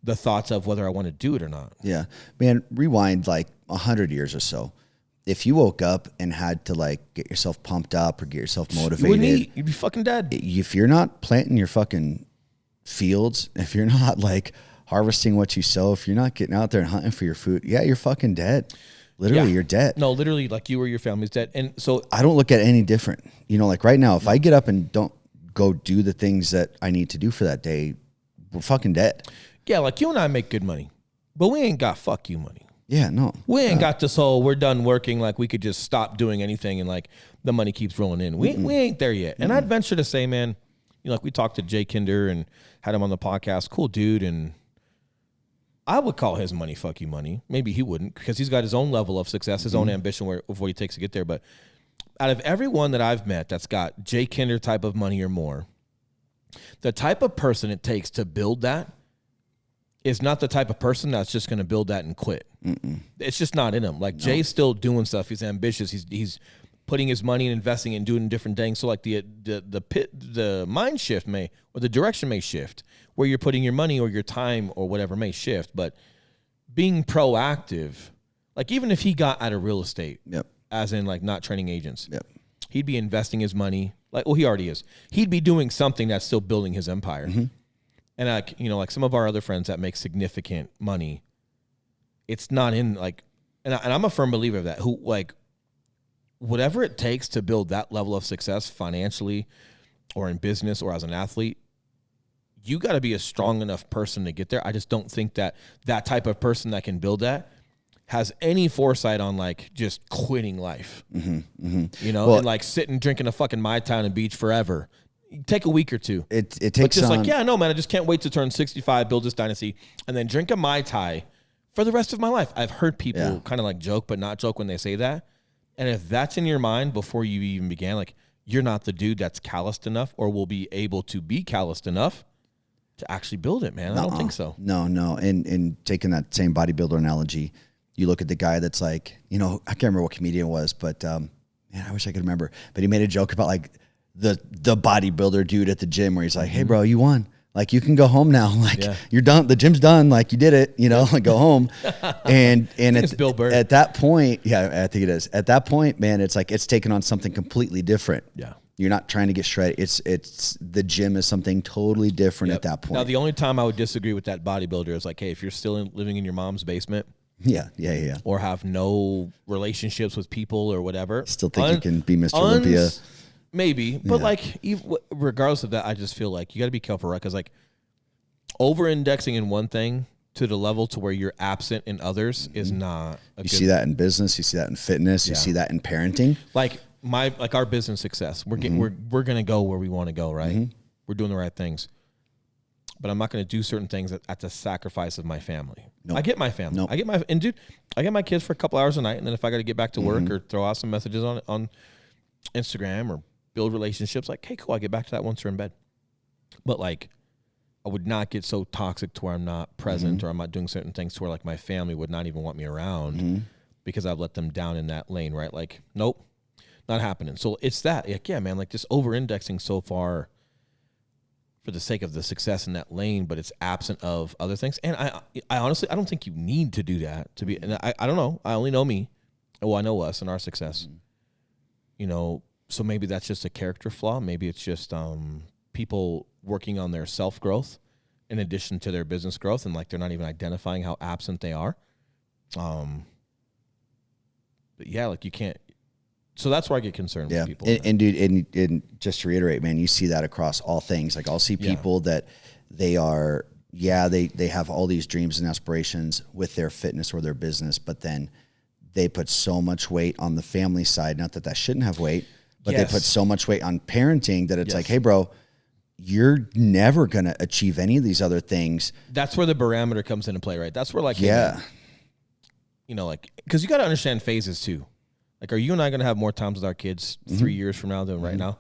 the thoughts of whether I want to do it or not. Yeah, man. Rewind like 100 years or so. If you woke up and had to like get yourself pumped up or get yourself motivated, You wouldn't eat. You'd be fucking dead. If you're not planting your fucking fields, if you're not like harvesting what you sow, if you're not getting out there and hunting for your food, yeah, you're fucking dead. Literally, you're dead. No, literally, like you or your family's dead. And so I don't look at it any different. You know, like right now, if I get up and don't go do the things that I need to do for that day, we're fucking dead. Yeah, like you and I make good money, but we ain't got fuck you money. Yeah, no. We ain't got this whole we're done working, like we could just stop doing anything and like the money keeps rolling in. We ain't there yet. And I'd venture to say, man, you know, like we talked to Jay Kinder and had him on the podcast, cool dude, and I would call his money fuck you money. Maybe he wouldn't because he's got his own level of success, his own ambition of what he takes to get there. But out of everyone that I've met that's got Jay Kinder type of money or more, the type of person it takes to build that is not the type of person that's just going to build that and quit. It's just not in him. Like Jay's still doing stuff. He's ambitious. He's putting his money and investing and doing different things. So like the mind shift may, or the direction may shift where you're putting your money or your time or whatever may shift. But being proactive, like even if he got out of real estate, as in like not training agents, he'd be investing his money. Like, well, he already is. He'd be doing something that's still building his empire. And like, you know, like some of our other friends that make significant money, it's not in like, and I'm a firm believer of that, who like whatever it takes to build that level of success financially or in business or as an athlete, you got to be a strong enough person to get there. I just don't think that type of person that can build that has any foresight on like just quitting life, you know, Well, and like sitting drinking a fucking Mai Tai on the beach forever. Take a week or two. It But takes just on, like, yeah, no, man, I just can't wait to turn 65, build this dynasty, and then drink a Mai Tai for the rest of my life. I've heard people kind of like joke, but not joke when they say that. And if that's in your mind before you even began, like, you're not the dude that's calloused enough or will be able to be calloused enough to actually build it, man. I don't think so. No. And taking that same bodybuilder analogy, you look at the guy that's like, you know, I can't remember what comedian it was, but man, I wish I could remember. But he made a joke about like the bodybuilder dude at the gym where he's like, hey, bro, you won. Like, you can go home now. Like, you're done. The gym's done. Like, you did it. You know, like, go home. And It's Bill Burr. at that point, I think it is. At that point, man, it's like it's taken on something completely different. Yeah. You're not trying to get shredded. It's the gym is something totally different at that point. Now, the only time I would disagree with that bodybuilder is like, hey, if you're still living in your mom's basement, yeah. or have no relationships with people or whatever, Still think you can be Mr. Olympia. Maybe, but like, regardless of that, I just feel like you got to be careful, right? Because like, over-indexing in one thing to the level to where you're absent in others is not a good. You see that in business. You see that in fitness. You see that in parenting. Like our business success. We're getting we're gonna go where we want to go, right? We're doing the right things, but I'm not gonna do certain things at the sacrifice of my family. Nope. I get my family. Nope. I get my kids for a couple hours a night, and then if I got to get back to work or throw out some messages on Instagram or build relationships, like, hey, cool, I get back to that once they're in bed. But like, I would not get so toxic to where I'm not present or I'm not doing certain things to where like my family would not even want me around because I've let them down in that lane, right? Like, nope, not happening. So it's that, like, yeah, man, like just over-indexing so far for the sake of the success in that lane, but it's absent of other things. And I honestly, I don't think you need to do that to be, and I don't know. I only know me. Well, I know us and our success, you know, so maybe that's just a character flaw. Maybe it's just people working on their self-growth in addition to their business growth, and like they're not even identifying how absent they are. But yeah, like you can't. So that's where I get concerned with people. And dude, and just to reiterate, man, you see that across all things. Like, I'll see people that they are, they have all these dreams and aspirations with their fitness or their business, but then they put so much weight on the family side. Not that that shouldn't have weight, but they put so much weight on parenting that it's like, hey, bro, you're never going to achieve any of these other things. That's where the barometer comes into play, right? That's where like, hey, man, you know, like, because you got to understand phases too. Like, are you and I going to have more times with our kids 3 years from now than right now?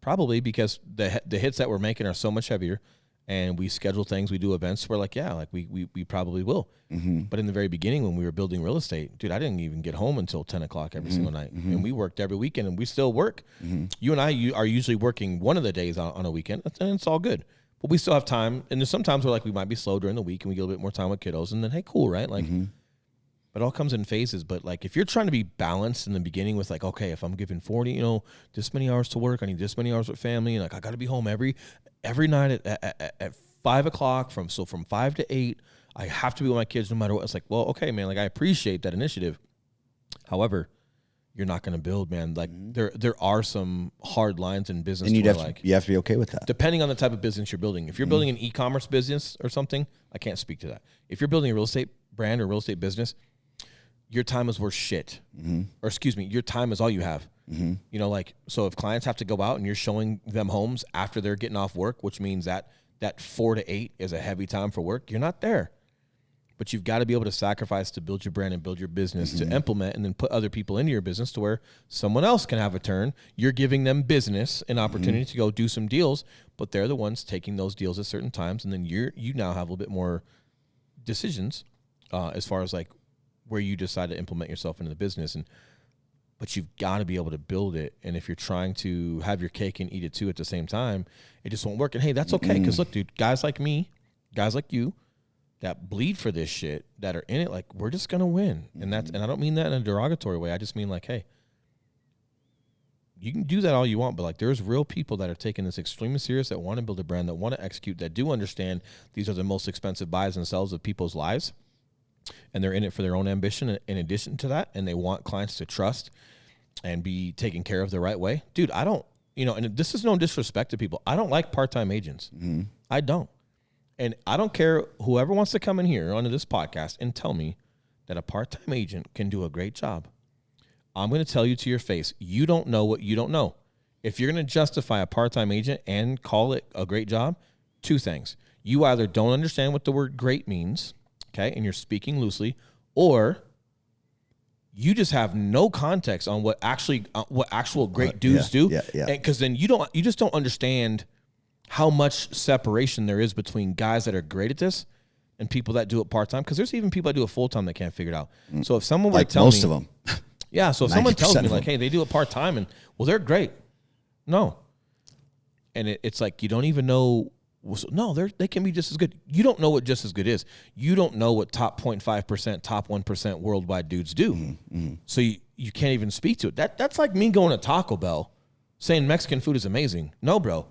Probably, because the hits that we're making are so much heavier, and we schedule things, we do events. We're like, yeah, like we probably will. But in the very beginning, when we were building real estate, dude, I didn't even get home until 10 o'clock every single night, and we worked every weekend, and we still work. You and I are usually working one of the days on a weekend, and it's all good. But we still have time, and there's sometimes where like we might be slow during the week, and we get a little bit more time with kiddos, and then hey, cool, right? Like. But it all comes in phases. But like, if you're trying to be balanced in the beginning with like, okay, if I'm giving 40, you know, this many hours to work, I need this many hours with family, and like I got to be home every night at 5 o'clock from 5 to 8. I have to be with my kids no matter what. It's like, well, okay, man. Like, I appreciate that initiative. However, you're not going to build, man. Like there are some hard lines in business. And you have to be okay with that. Depending on the type of business you're building. If you're building an e-commerce business or something, I can't speak to that. If you're building a real estate brand or real estate business, your time is worth shit. Or excuse me, your time is all you have. You know, like, so if clients have to go out and you're showing them homes after they're getting off work, which means that 4 to 8 is a heavy time for work, you're not there. But you've got to be able to sacrifice to build your brand and build your business, to implement and then put other people into your business to where someone else can have a turn. You're giving them business, an opportunity to go do some deals, but they're the ones taking those deals at certain times. And then you now have a little bit more decisions as far as like where you decide to implement yourself into the business. But you've got to be able to build it. And if you're trying to have your cake and eat it too at the same time, it just won't work. And hey, that's okay. Because look, dude, guys like me, guys like you that bleed for this shit, that are in it, like, we're just going to win. And and I don't mean that in a derogatory way. I just mean like, hey, you can do that all you want, but like, there's real people that are taking this extremely serious, that want to build a brand, that want to execute, that do understand these are the most expensive buys and sells of people's lives. And they're in it for their own ambition in addition to that. And they want clients to trust and be taken care of the right way. Dude, I don't, and this is no disrespect to people. I don't like part-time agents. I don't. And I don't care, whoever wants to come in here onto this podcast and tell me that a part-time agent can do a great job, I'm going to tell you to your face, you don't know what you don't know. If you're going to justify a part-time agent and call it a great job, two things. You either don't understand what the word great means, okay, and you're speaking loosely, or you just have no context on what actual great dudes do. Yeah. Because then you just don't understand how much separation there is between guys that are great at this and people that do it part-time. Because there's even people that do it full-time that can't figure it out. So if someone were Like to tell most me, of them. yeah, so if someone tells 90% me of like, them. hey, they do it part-time and, well, they're great. No. And it's like you don't even know. No, they can be just as good. You don't know what just as good is. You don't know what top 0.5%, top 1% worldwide dudes do. So you can't even speak to it. That's like me going to Taco Bell saying Mexican food is amazing. No, bro.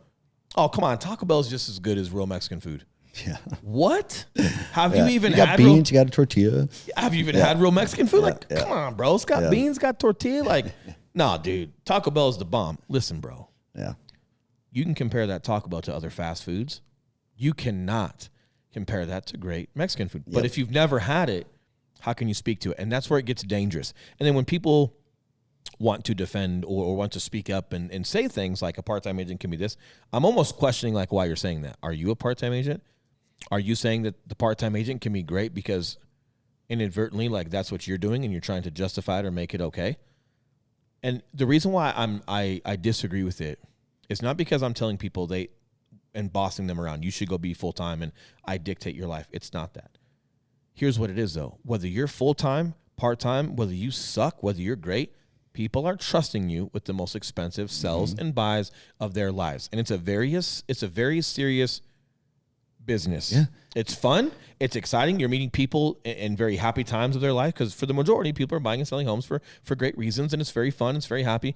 Oh, come on. Taco Bell is just as good as real Mexican food. Yeah. What? Have you even you got had beans, you got a tortilla. Have you even had real Mexican food? Like, come on, bro. It's got beans, got tortilla. Like, nah, dude. Taco Bell is the bomb. Listen, bro. Yeah. You can compare that Taco Bell to other fast foods. You cannot compare that to great Mexican food. But if you've never had it, how can you speak to it? And that's where it gets dangerous. And then when people want to defend or want to speak up and say things like a part-time agent can be this, I'm almost questioning like why you're saying that. Are you a part-time agent? Are you saying that the part-time agent can be great because inadvertently, like that's what you're doing and you're trying to justify it or make it okay? And the reason why I disagree with it is not because I'm telling people and bossing them around, you should go be full-time and I dictate your life. It's not that. Here's what it is though. Whether you're full-time, part-time, whether you suck, whether you're great, people are trusting you with the most expensive sells and buys of their lives. And it's a very serious business. Yeah. It's fun. It's exciting. You're meeting people in very happy times of their life because for the majority, people are buying and selling homes for great reasons, and it's very fun. It's very happy.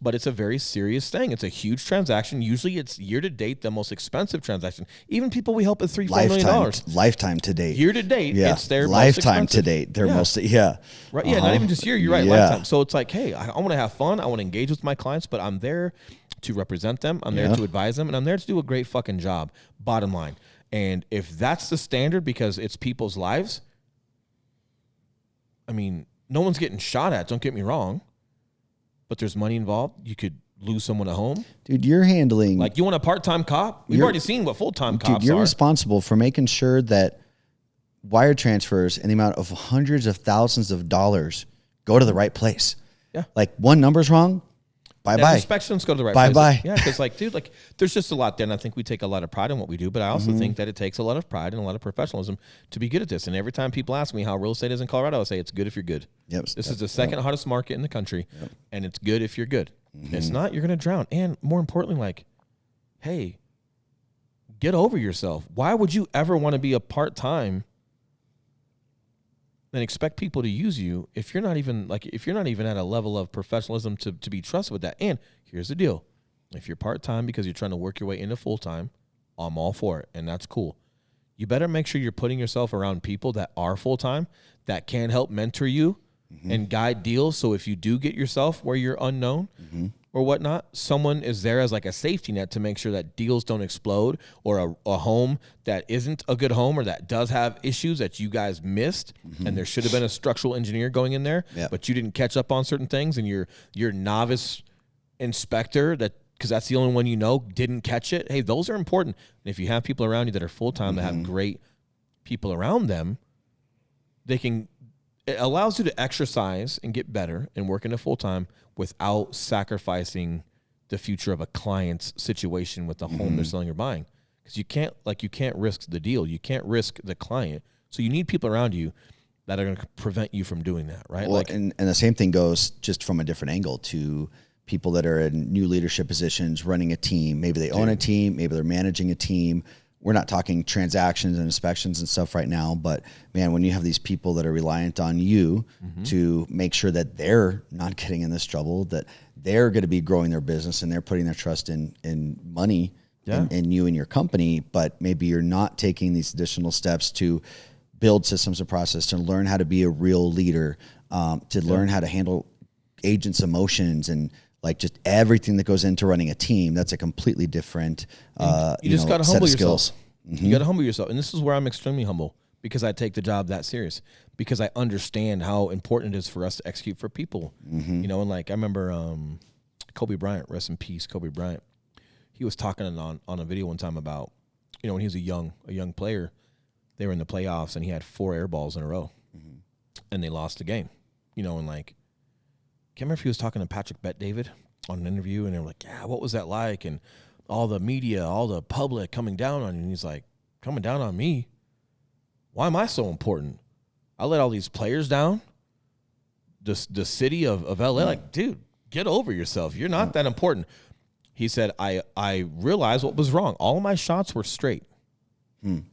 But it's a very serious thing. It's a huge transaction. Usually it's year to date the most expensive transaction. Even people we help at $3-4 million. Lifetime to date. Year to date, it's their lifetime most to expensive. date. Their most, yeah. Right. Yeah. Not even just year. You're right. Yeah. Lifetime. So it's like, hey, I want to have fun. I want to engage with my clients, but I'm there to represent them. I'm there to advise them, and I'm there to do a great fucking job. Bottom line. And if that's the standard because it's people's lives, I mean, no one's getting shot at. Don't get me wrong. But there's money involved. You could lose someone at home. Dude, you're handling. Like, you want a part-time cop? We've already seen what full-time cops Dude, you're are. responsible for making sure that wire transfers in the amount of hundreds of thousands of dollars go to the right place. Yeah. Like, one number's wrong, bye-bye. Inspections go to the right Bye-bye. place. Yeah, because, like, dude, like, there's just a lot there, and I think we take a lot of pride in what we do, but I also think that it takes a lot of pride and a lot of professionalism to be good at this. And every time people ask me how real estate is in Colorado, I say it's good if you're good. Yep. This is the second hottest market in the country, and it's good if you're good. It's not, you're going to drown. And more importantly, like, hey, get over yourself. Why would you ever want to be a part-time and expect people to use you if you're not even at a level of professionalism to be trusted with that? And here's the deal. If you're part-time because you're trying to work your way into full-time, I'm all for it, and that's cool. You better make sure you're putting yourself around people that are full-time, that can help mentor you and guide deals. So if you do get yourself where you're unknown or whatnot, someone is there as like a safety net to make sure that deals don't explode, or a home that isn't a good home or that does have issues that you guys missed. And there should have been a structural engineer going in there, but you didn't catch up on certain things, and your novice inspector because that's the only one you know didn't catch it. Hey, those are important. And if you have people around you that are full-time that have great people around them, it allows you to exercise and get better and work into full-time without sacrificing the future of a client's situation with the home they're selling or buying. Because you can't risk the deal. You can't risk the client. So you need people around you that are going to prevent you from doing that, right? Well, and the same thing goes just from a different angle to people that are in new leadership positions, running a team. Maybe they own a team. Maybe they're managing a team. We're not talking transactions and inspections and stuff right now, but man, when you have these people that are reliant on you to make sure that they're not getting in this trouble, that they're going to be growing their business and they're putting their trust in money in you and your company, but maybe you're not taking these additional steps to build systems and process, to learn how to be a real leader, to learn how to handle agents' emotions and like just everything that goes into running a team. That's a completely different you just got to set humble of yourself. skills. You got to humble yourself. And this is where I'm extremely humble. because I take the job that serious, because I understand how important it is for us to execute for people. You know, and like I remember Kobe Bryant, rest in peace, Kobe Bryant. He was talking on a video one time about, you know, when he was a young player, they were in the playoffs and he had 4 air balls in a row, and they lost the game. You know, and like, can't remember if he was talking to Patrick Bet-David on an interview, and they were like, yeah, what was that like? And all the media, all the public coming down on you. And he's like, coming down on me? Why am I so important? I let all these players down. The city of LA, like, dude, get over yourself. You're not that important. He said, I realized what was wrong. All of my shots were straight.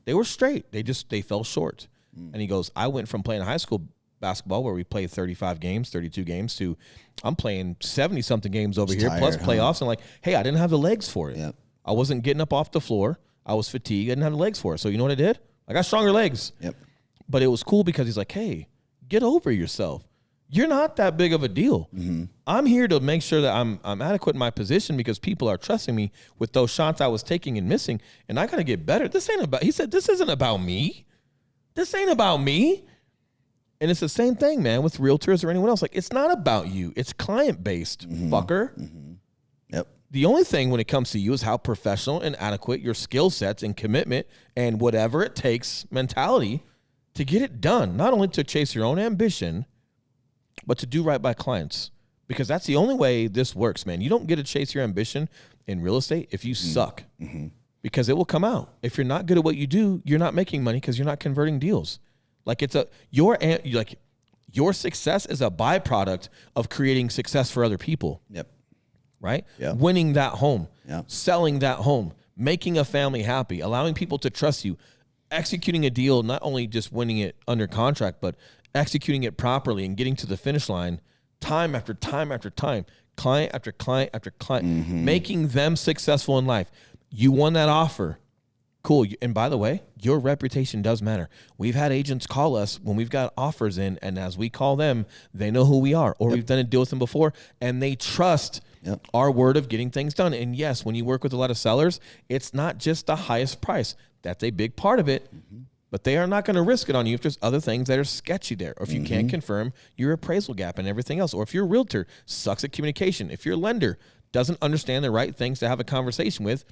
They were straight. They fell short. And he goes, I went from playing high school basketball where we played 32 games to I'm playing 70-something games over here, tired, plus playoffs. And like, hey, I didn't have the legs for it. Yep. I wasn't getting up off the floor. I was fatigued. I didn't have the legs for it. So you know what I did? I got stronger legs. Yep. But it was cool because he's like, hey, get over yourself. You're not that big of a deal. I'm here to make sure that I'm adequate in my position because people are trusting me with those shots I was taking and missing, and I got to get better. He said, this isn't about me. This ain't about me. And it's the same thing, man, with realtors or anyone else. Like, it's not about you. It's client-based, fucker. Yep. The only thing when it comes to you is how professional and adequate your skill sets and commitment and whatever it takes mentality to get it done. Not only to chase your own ambition, but to do right by clients. Because that's the only way this works, man. You don't get to chase your ambition in real estate if you suck. Because it will come out. If you're not good at what you do, you're not making money because you're not converting deals. Like your success is a byproduct of creating success for other people. Yep. Right? Yeah. Winning that home, Yeah. selling that home, making a family happy, allowing people to trust you, executing a deal, not only just winning it under contract, but executing it properly and getting to the finish line time after time after time, client after client after client, making them successful in life. You won that offer. Cool. And by the way, your reputation does matter. We've had agents call us when we've got offers in, and as we call them, they know who we are, or we've done a deal with them before, and they trust our word of getting things done. And yes, when you work with a lot of sellers, it's not just the highest price. That's a big part of it, but they are not going to risk it on you if there's other things that are sketchy there, or if you can't confirm your appraisal gap and everything else, or if your realtor sucks at communication, if your lender doesn't understand the right things to have a conversation with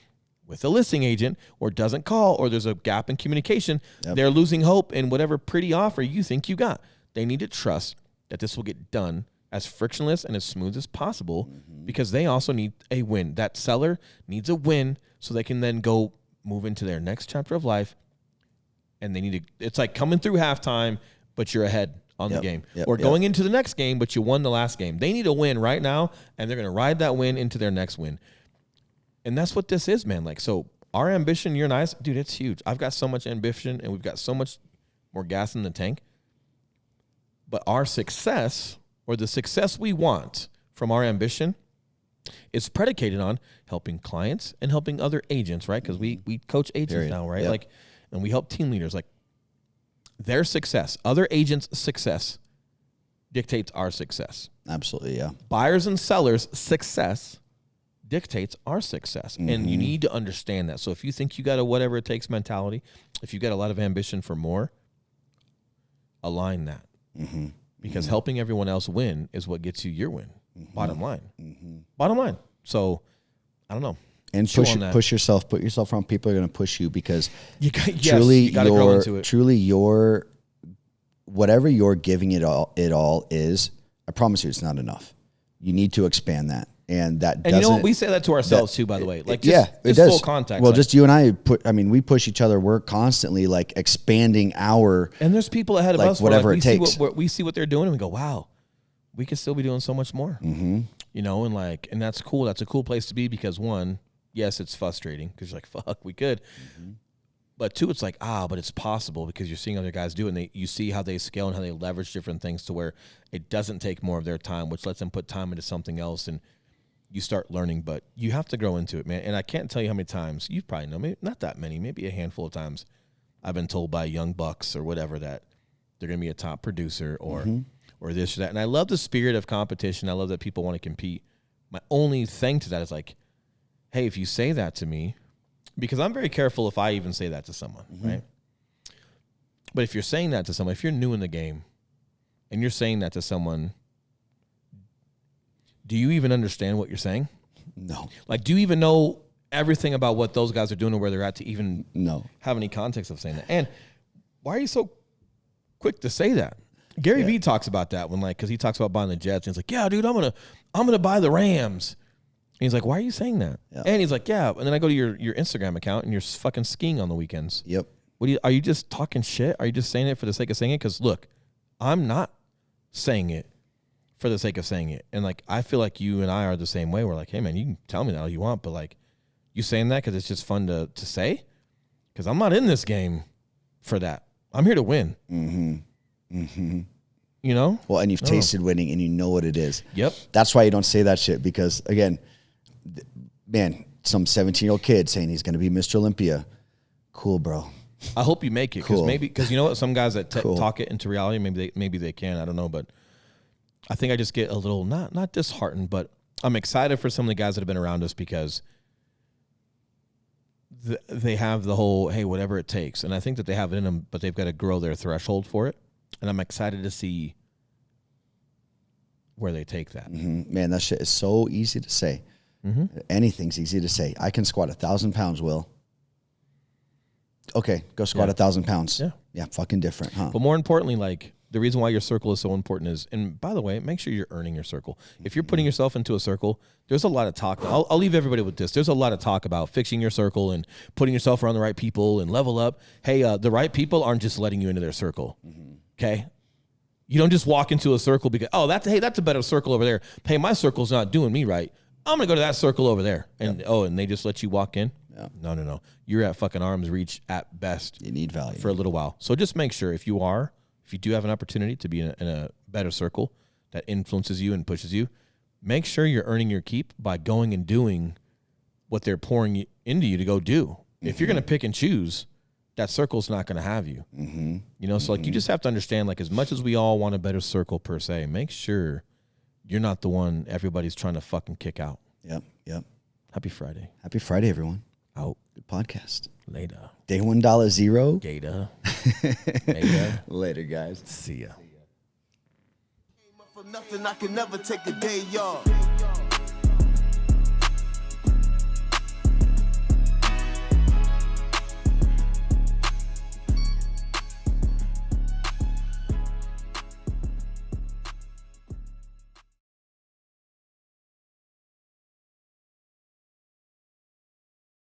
a listing agent, or doesn't call, or there's a gap in communication, they're losing hope in whatever pretty offer you think you got. They need to trust that this will get done as frictionless and as smooth as possible, because they also need a win. That seller needs a win so they can then go move into their next chapter of life. And they need to, it's like coming through halftime, but you're ahead on the game, or going into the next game, but you won the last game. They need a win right now, and they're going to ride that win into their next win. And that's what this is, man. Like, so our ambition, you and I, dude, it's huge. I've got so much ambition, and we've got so much more gas in the tank. But our success, or the success we want from our ambition, is predicated on helping clients and helping other agents, right? Because we coach agents now, right? Like, and we help team leaders. Like, their success, other agents' success, dictates our success. Absolutely, yeah. Buyers and sellers' success dictates our success. And you need to understand that. So if you think you got a whatever it takes mentality, if you got a lot of ambition for more, align that. Because helping everyone else win is what gets you your win. Bottom line. Bottom line. So, I don't know. And push yourself. Put yourself around people who are going to push you, because you gotta grow into it. Truly your whatever you're giving it all is, I promise you, it's not enough. You need to expand that. And that doesn't, you know what? We say that to ourselves too, by the way. Like, it does. Full context. Well, just you and I we push each other. We're constantly like expanding our. And there's people ahead of us. Whatever it takes. We see what they're doing, and we go, wow, we could still be doing so much more. You know, and that's cool. That's a cool place to be, because one, yes, it's frustrating because you're like, fuck, we could. But two, it's like, but it's possible, because you're seeing other guys do it, and you see how they scale and how they leverage different things to where it doesn't take more of their time, which lets them put time into something else, and you start learning. But you have to grow into it, man. And I can't tell you how many times, you probably know, maybe not that many, maybe a handful of times, I've been told by young bucks or whatever that they're going to be a top producer or this or that. And I love the spirit of competition. I love that people want to compete. My only thing to that is like, hey, if you say that to me, because I'm very careful if I even say that to someone, right? But if you're saying that to someone, if you're new in the game and you're saying that to someone, do you even understand what you're saying? No. Like, do you even know everything about what those guys are doing or where they're at to even have any context of saying that? And why are you so quick to say that? Gary Vee talks about that when, like, because he talks about buying the Jets. And he's like, yeah, dude, I'm gonna buy the Rams. And he's like, why are you saying that? Yeah. And he's like, yeah. And then I go to your Instagram account and you're fucking skiing on the weekends. Yep. Are you just talking shit? Are you just saying it for the sake of saying it? Because look, I'm not saying it for the sake of saying it. And like, I feel like you and I are the same way. We're like, hey man, you can tell me that all you want, but like, you saying that because it's just fun to say? Because I'm not in this game for that. I'm here to win. Mm-hmm. Mm-hmm. You know? Well, and you've tasted winning and you know what it is. Yep. That's why you don't say that shit because, again, man, some 17-year-old kid saying he's going to be Mr. Olympia. Cool, bro. I hope you make it because you know what? Some guys that talk it into reality, maybe they can. I don't know, but I think I just get a little not disheartened, but I'm excited for some of the guys that have been around us because they have the whole, hey, whatever it takes. And I think that they have it in them, but they've got to grow their threshold for it. And I'm excited to see where they take that. Mm-hmm. Man, that shit is so easy to say. Mm-hmm. Anything's easy to say. I can squat 1,000 pounds, Will. Okay, go squat 1,000 pounds. Yeah, fucking different, huh? But more importantly, like, the reason why your circle is so important is, and by the way, make sure you're earning your circle. If you're putting yourself into a circle, there's a lot of talk. I'll leave everybody with this. There's a lot of talk about fixing your circle and putting yourself around the right people and level up. Hey, the right people aren't just letting you into their circle, okay? You don't just walk into a circle because, that's a better circle over there. Hey, my circle's not doing me right. I'm going to go to that circle over there. And, and they just let you walk in? Yeah. No. You're at fucking arm's reach at best. You need value. For a little while. So just make sure if you do have an opportunity to be in a better circle that influences you and pushes you, make sure you're earning your keep by going and doing what they're pouring into you to go do. Mm-hmm. If you're going to pick and choose, that circle's not going to have you. Mm-hmm. You know, so like you just have to understand, like, as much as we all want a better circle per se, make sure you're not the one everybody's trying to fucking kick out. Yep. Happy Friday. Happy Friday, everyone. Out. Good podcast. Later. Day $1 Gator. Later, guys. See ya. From nothing, I can never take a day off.